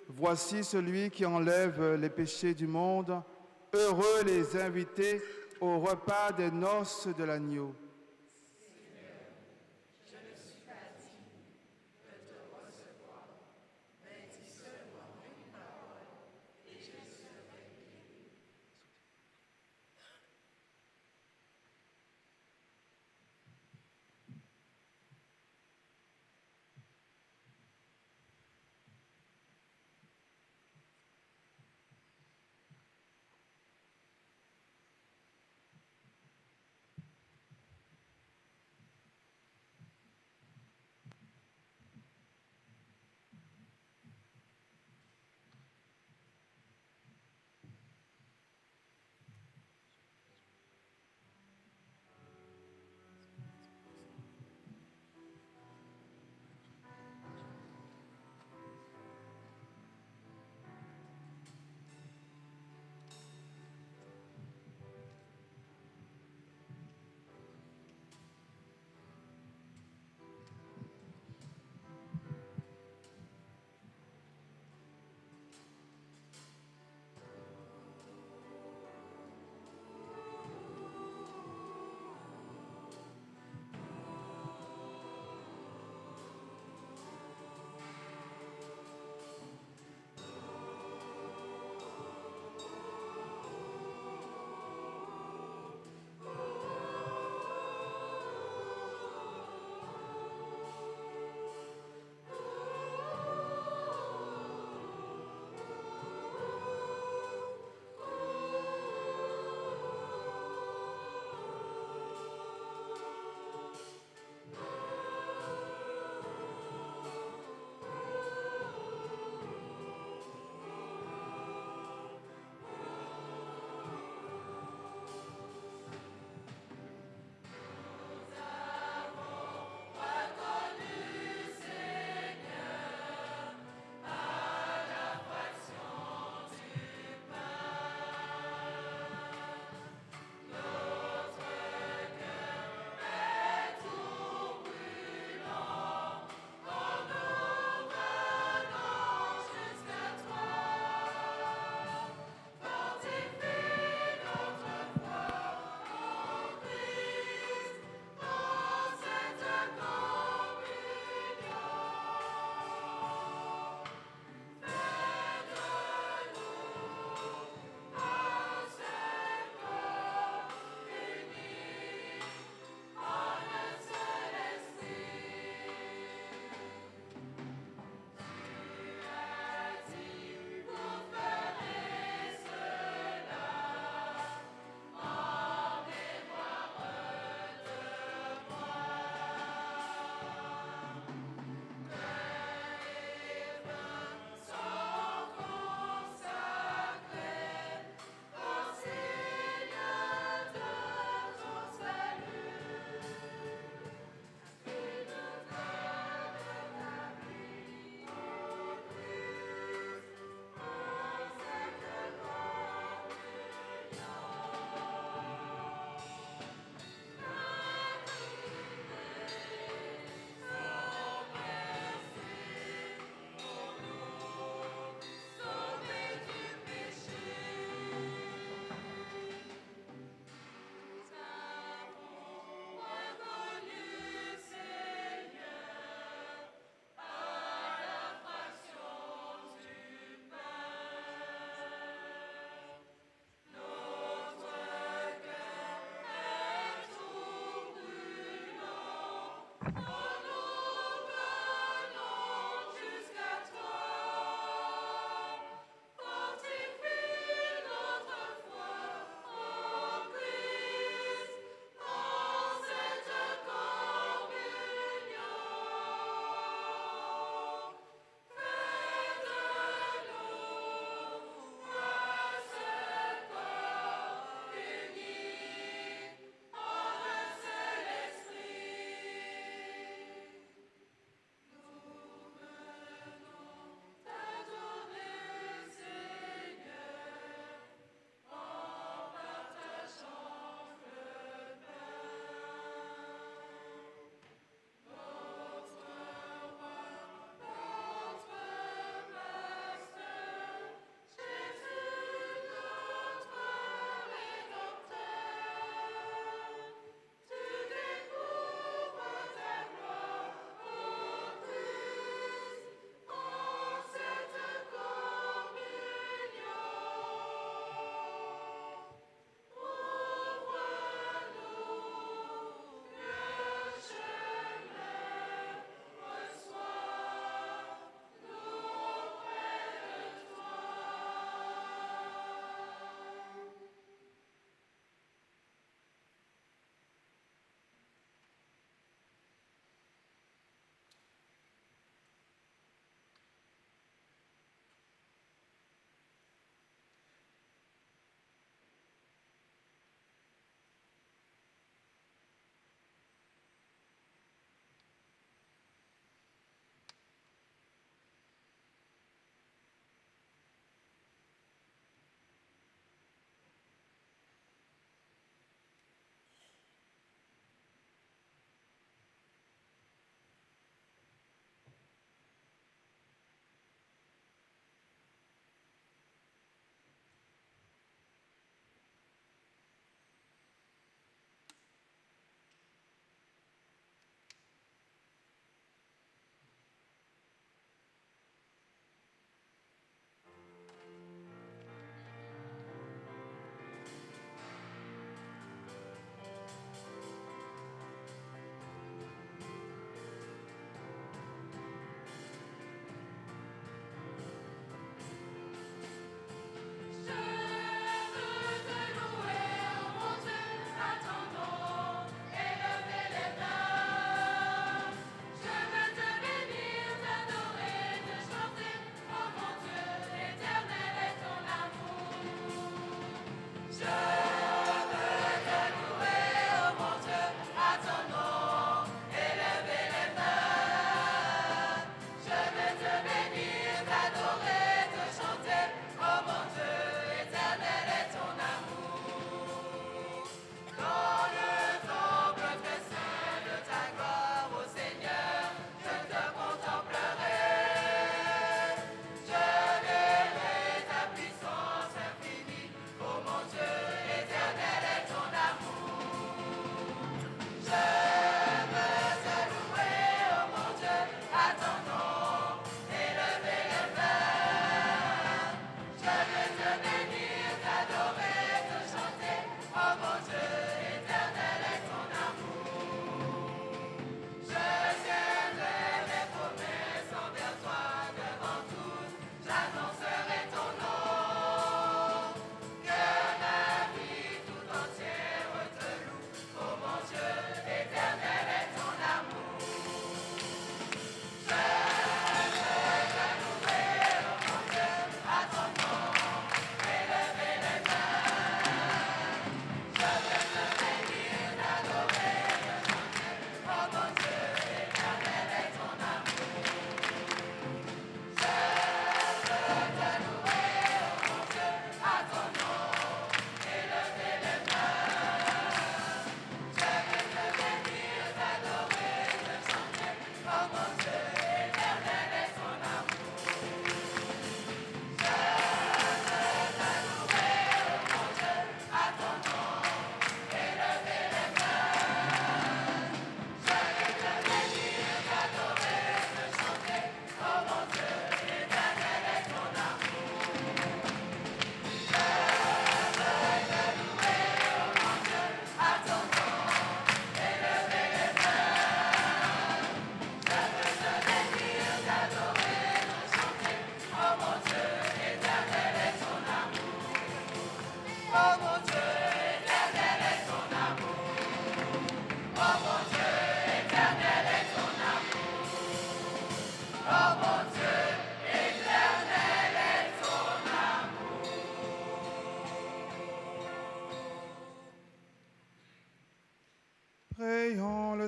voici celui qui enlève les péchés du monde. Heureux les invités au repas des noces de l'agneau.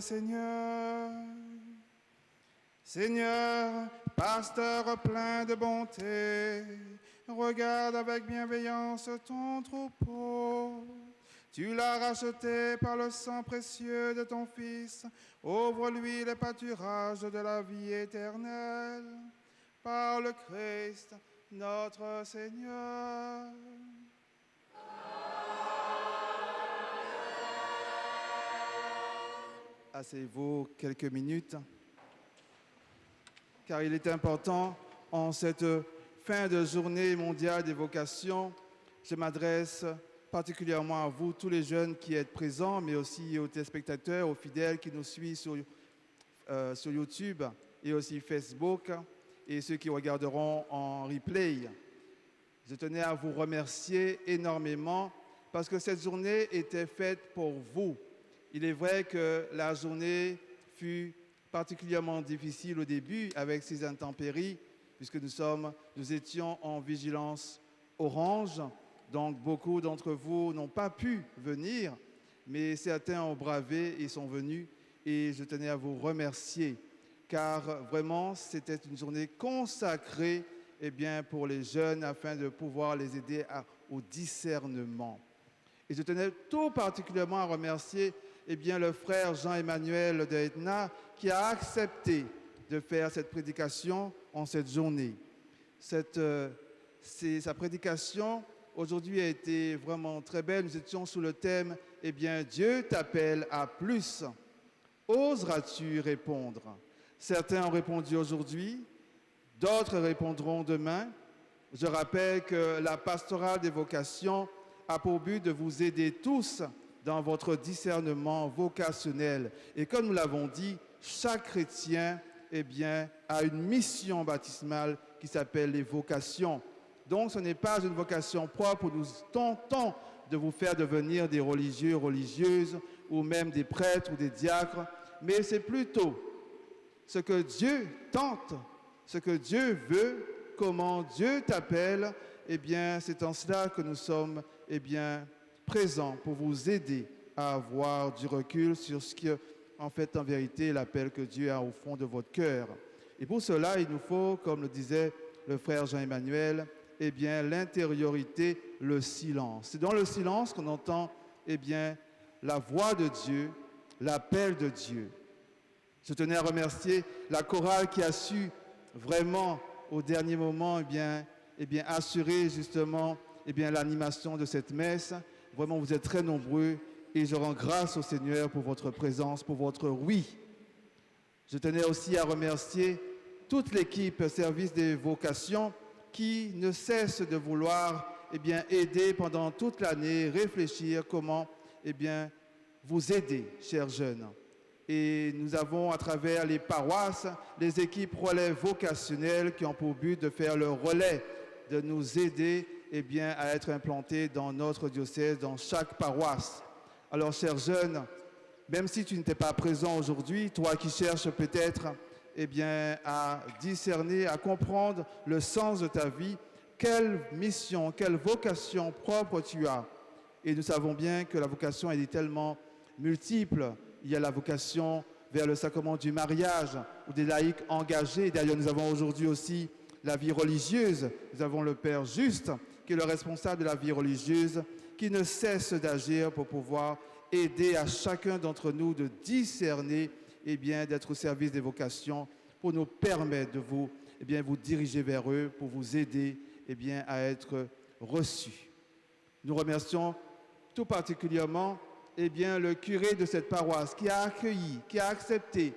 le Seigneur. Seigneur, pasteur plein de bonté, regarde avec bienveillance ton troupeau. Tu l'as racheté par le sang précieux de ton Fils. Ouvre-lui les pâturages de la vie éternelle. Par le Christ, notre Seigneur. Asseyez-vous quelques minutes, car il est important, en cette fin de journée mondiale des vocations, je m'adresse particulièrement à vous, tous les jeunes qui êtes présents, mais aussi aux téléspectateurs, aux fidèles qui nous suivent sur YouTube et aussi Facebook, et ceux qui regarderont en replay. Je tenais à vous remercier énormément parce que cette journée était faite pour vous. Il est vrai que la journée fut particulièrement difficile au début avec ces intempéries, puisque nous étions en vigilance orange. Donc beaucoup d'entre vous n'ont pas pu venir, mais certains ont bravé et sont venus. Et je tenais à vous remercier, car vraiment c'était une journée consacrée pour les jeunes afin de pouvoir les aider au discernement. Et je tenais tout particulièrement à remercier le frère Jean-Emmanuel de Etna qui a accepté de faire cette prédication en cette journée. Sa prédication aujourd'hui a été vraiment très belle. Nous étions sous le thème « Dieu t'appelle à plus ». Oseras-tu répondre? Certains ont répondu aujourd'hui, d'autres répondront demain. Je rappelle que la pastorale des vocations a pour but de vous aider tous dans votre discernement vocationnel. Et comme nous l'avons dit, chaque chrétien a une mission baptismale qui s'appelle les vocations. Donc ce n'est pas une vocation propre où nous tentons de vous faire devenir des religieux, religieuses, ou même des prêtres ou des diacres, mais c'est plutôt ce que Dieu tente, ce que Dieu veut, comment Dieu t'appelle. C'est en cela que nous sommes présents pour vous aider à avoir du recul sur ce qui en vérité est l'appel que Dieu a au fond de votre cœur. Et pour cela, il nous faut, comme le disait le frère Jean-Emmanuel, l'intériorité, le silence. C'est dans le silence qu'on entend la voix de Dieu, l'appel de Dieu. Je tenais à remercier la chorale qui a su vraiment au dernier moment assurer justement l'animation de cette messe. Vraiment, vous êtes très nombreux et je rends grâce au Seigneur pour votre présence, pour votre oui. Je tenais aussi à remercier toute l'équipe service des vocations qui ne cesse de vouloir aider pendant toute l'année, réfléchir comment vous aider, chers jeunes. Et nous avons à travers les paroisses, les équipes relais vocationnelles qui ont pour but de faire le relais, de nous aider à être implantés dans notre diocèse, dans chaque paroisse. Alors, chers jeunes, même si tu n'étais pas présent aujourd'hui, toi qui cherches peut-être à discerner, à comprendre le sens de ta vie, quelle mission, quelle vocation propre tu as. Et nous savons bien que la vocation elle est tellement multiple. Il y a la vocation vers le sacrement du mariage ou des laïcs engagés. D'ailleurs, nous avons aujourd'hui aussi la vie religieuse. Nous avons le Père Juste, qui est le responsable de la vie religieuse, qui ne cesse d'agir pour pouvoir aider à chacun d'entre nous de discerner, d'être au service des vocations, pour nous permettre de vous, vous diriger vers eux, pour vous aider, à être reçus. Nous remercions tout particulièrement, le curé de cette paroisse qui a accueilli, qui a accepté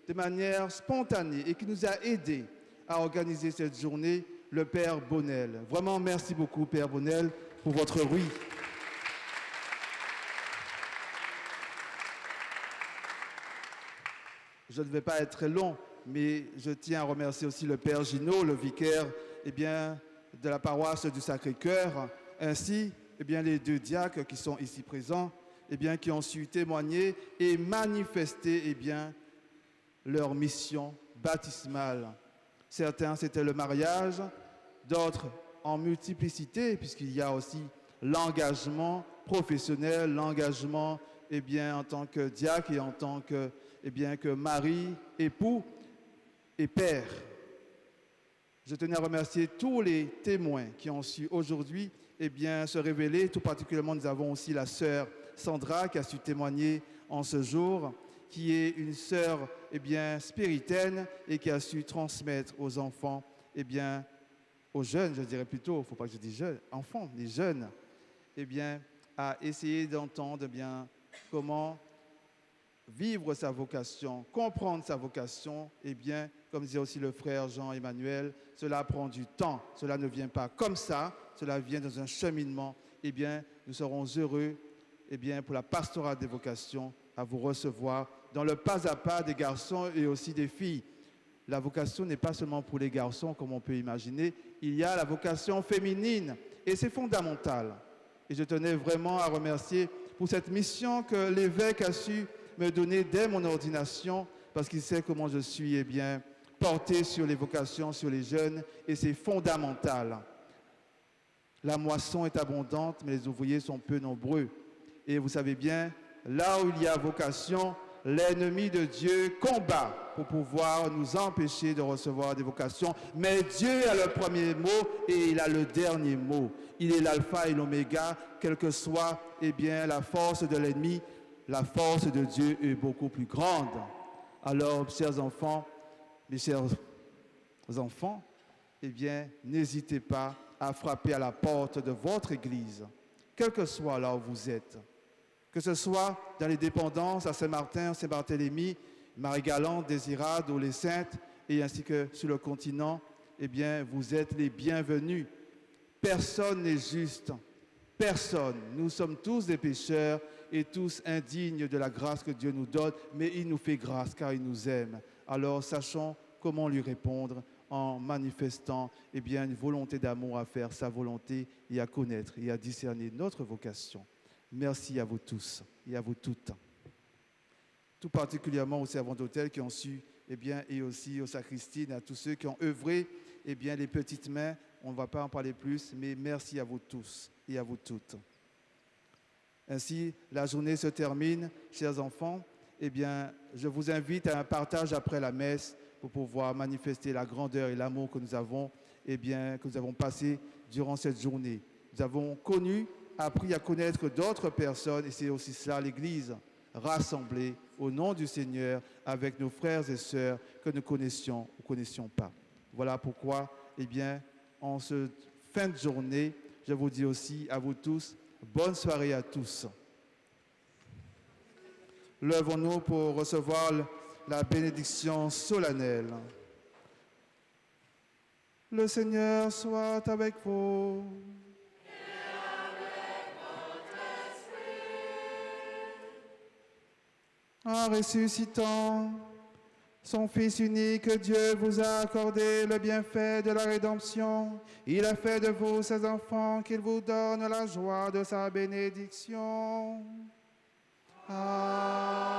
de manière spontanée et qui nous a aidés à organiser cette journée, le Père Bonnel. Vraiment, merci beaucoup, Père Bonnel, pour votre oui. Je ne vais pas être très long, mais je tiens à remercier aussi le Père Ginaud, le vicaire de la paroisse du Sacré-Cœur, ainsi les deux diacres qui sont ici présents, qui ont su témoigner et manifester leur mission baptismale. Certains, c'était le mariage, d'autres en multiplicité, puisqu'il y a aussi l'engagement professionnel, l'engagement en tant que diacre et en tant que eh bien, que mari, époux et père. Je tenais à remercier tous les témoins qui ont su aujourd'hui eh bien, se révéler. Tout particulièrement, nous avons aussi la sœur Sandra qui a su témoigner en ce jour, qui est une sœur eh bien, spiritaine et qui a su transmettre aux enfants, eh bien, aux jeunes, je dirais plutôt, il ne faut pas que je dise jeunes, enfants, les jeunes, eh bien, à essayer d'entendre eh bien, comment vivre sa vocation, comprendre sa vocation, eh bien, comme disait aussi le frère Jean-Emmanuel, cela prend du temps, cela ne vient pas comme ça, cela vient dans un cheminement. Eh bien, nous serons heureux, eh bien, pour la pastorale des vocations, à vous recevoir dans le pas à pas des garçons et aussi des filles. La vocation n'est pas seulement pour les garçons, comme on peut imaginer, il y a la vocation féminine, et c'est fondamental. Et je tenais vraiment à remercier pour cette mission que l'évêque a su me donner dès mon ordination, parce qu'il sait comment je suis eh bien, porté sur les vocations, sur les jeunes, et c'est fondamental. La moisson est abondante, mais les ouvriers sont peu nombreux. Et vous savez bien, là où il y a vocation, l'ennemi de Dieu combat pour pouvoir nous empêcher de recevoir des vocations. Mais Dieu a le premier mot et il a le dernier mot. Il est l'alpha et l'oméga, quelle que soit eh bien, la force de l'ennemi. La force de Dieu est beaucoup plus grande. Alors, chers enfants, mes chers enfants, eh bien, n'hésitez pas à frapper à la porte de votre église, quel que soit là où vous êtes. Que ce soit dans les dépendances à Saint-Martin, Saint-Barthélemy, Marie-Galante, Désirade ou les Saintes, et ainsi que sur le continent, eh bien, vous êtes les bienvenus. Personne n'est juste. Personne. Nous sommes tous des pécheurs et tous indignes de la grâce que Dieu nous donne, mais il nous fait grâce car il nous aime. Alors, sachons comment lui répondre en manifestant eh bien, une volonté d'amour à faire sa volonté et à connaître et à discerner notre vocation. Merci à vous tous et à vous toutes. Tout particulièrement aux servants d'hôtel qui ont su, eh bien, et aussi aux sacristines, à tous ceux qui ont œuvré, eh bien, les petites mains, on ne va pas en parler plus, mais merci à vous tous et à vous toutes. Ainsi, la journée se termine, chers enfants. Eh bien, je vous invite à un partage après la messe pour pouvoir manifester la grandeur et l'amour que nous avons, eh bien, que nous avons passé durant cette journée. Nous avons connu, appris à connaître d'autres personnes, et c'est aussi cela l'Église, rassemblée au nom du Seigneur avec nos frères et sœurs que nous connaissions ou ne connaissions pas. Voilà pourquoi, eh bien, en ce fin de journée, je vous dis aussi à vous tous, bonne soirée à tous. Levons-nous pour recevoir la bénédiction solennelle. Le Seigneur soit avec vous. En ressuscitant, son Fils unique, Dieu vous a accordé le bienfait de la rédemption. Il a fait de vous ses enfants, qu'il vous donne la joie de sa bénédiction. Amen.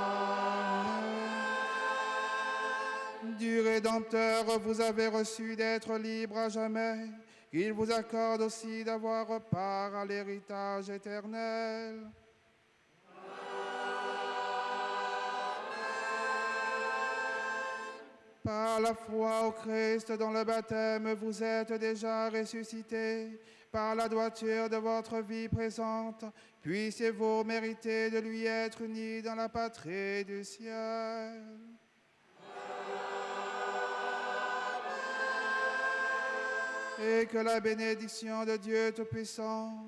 Du Rédempteur, vous avez reçu d'être libre à jamais. Il vous accorde aussi d'avoir part à l'héritage éternel. Par la foi au Christ, dans le baptême, vous êtes déjà ressuscités. Par la droiture de votre vie présente, puissiez-vous mériter de lui être unis dans la patrie du ciel. Et que la bénédiction de Dieu Tout-Puissant,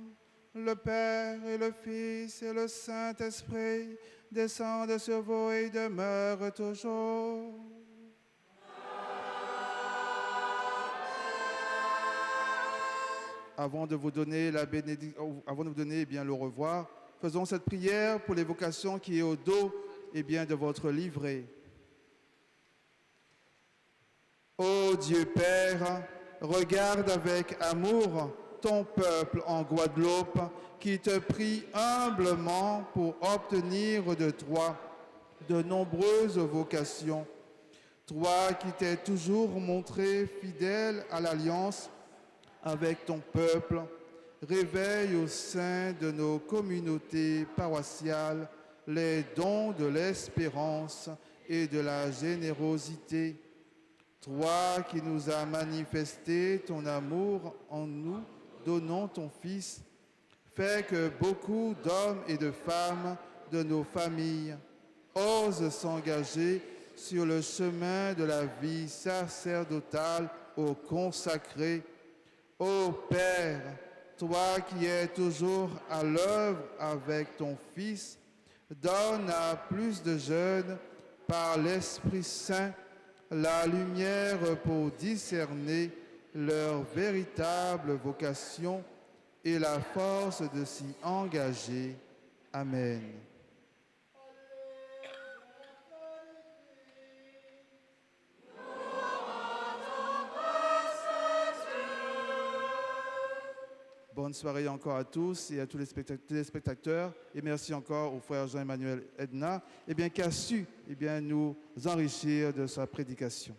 le Père et le Fils et le Saint-Esprit descendent sur vous et demeurent toujours. Avant de vous donner eh bien, le revoir, faisons cette prière pour l'évocation qui est au dos eh bien, de votre livret. Ô Dieu Père, regarde avec amour ton peuple en Guadeloupe qui te prie humblement pour obtenir de toi de nombreuses vocations. Toi qui t'es toujours montré fidèle à l'alliance avec ton peuple, réveille au sein de nos communautés paroissiales les dons de l'espérance et de la générosité. Toi qui nous as manifesté ton amour en nous, donnant ton Fils, fais que beaucoup d'hommes et de femmes de nos familles osent s'engager sur le chemin de la vie sacerdotale au consacré. Ô Père, toi qui es toujours à l'œuvre avec ton Fils, donne à plus de jeunes, par l'Esprit Saint, la lumière pour discerner leur véritable vocation et la force de s'y engager. Amen. Bonne soirée encore à tous et à tous les téléspectateurs. Et merci encore au frère Jean-Emmanuel Edna, qui a su nous enrichir de sa prédication.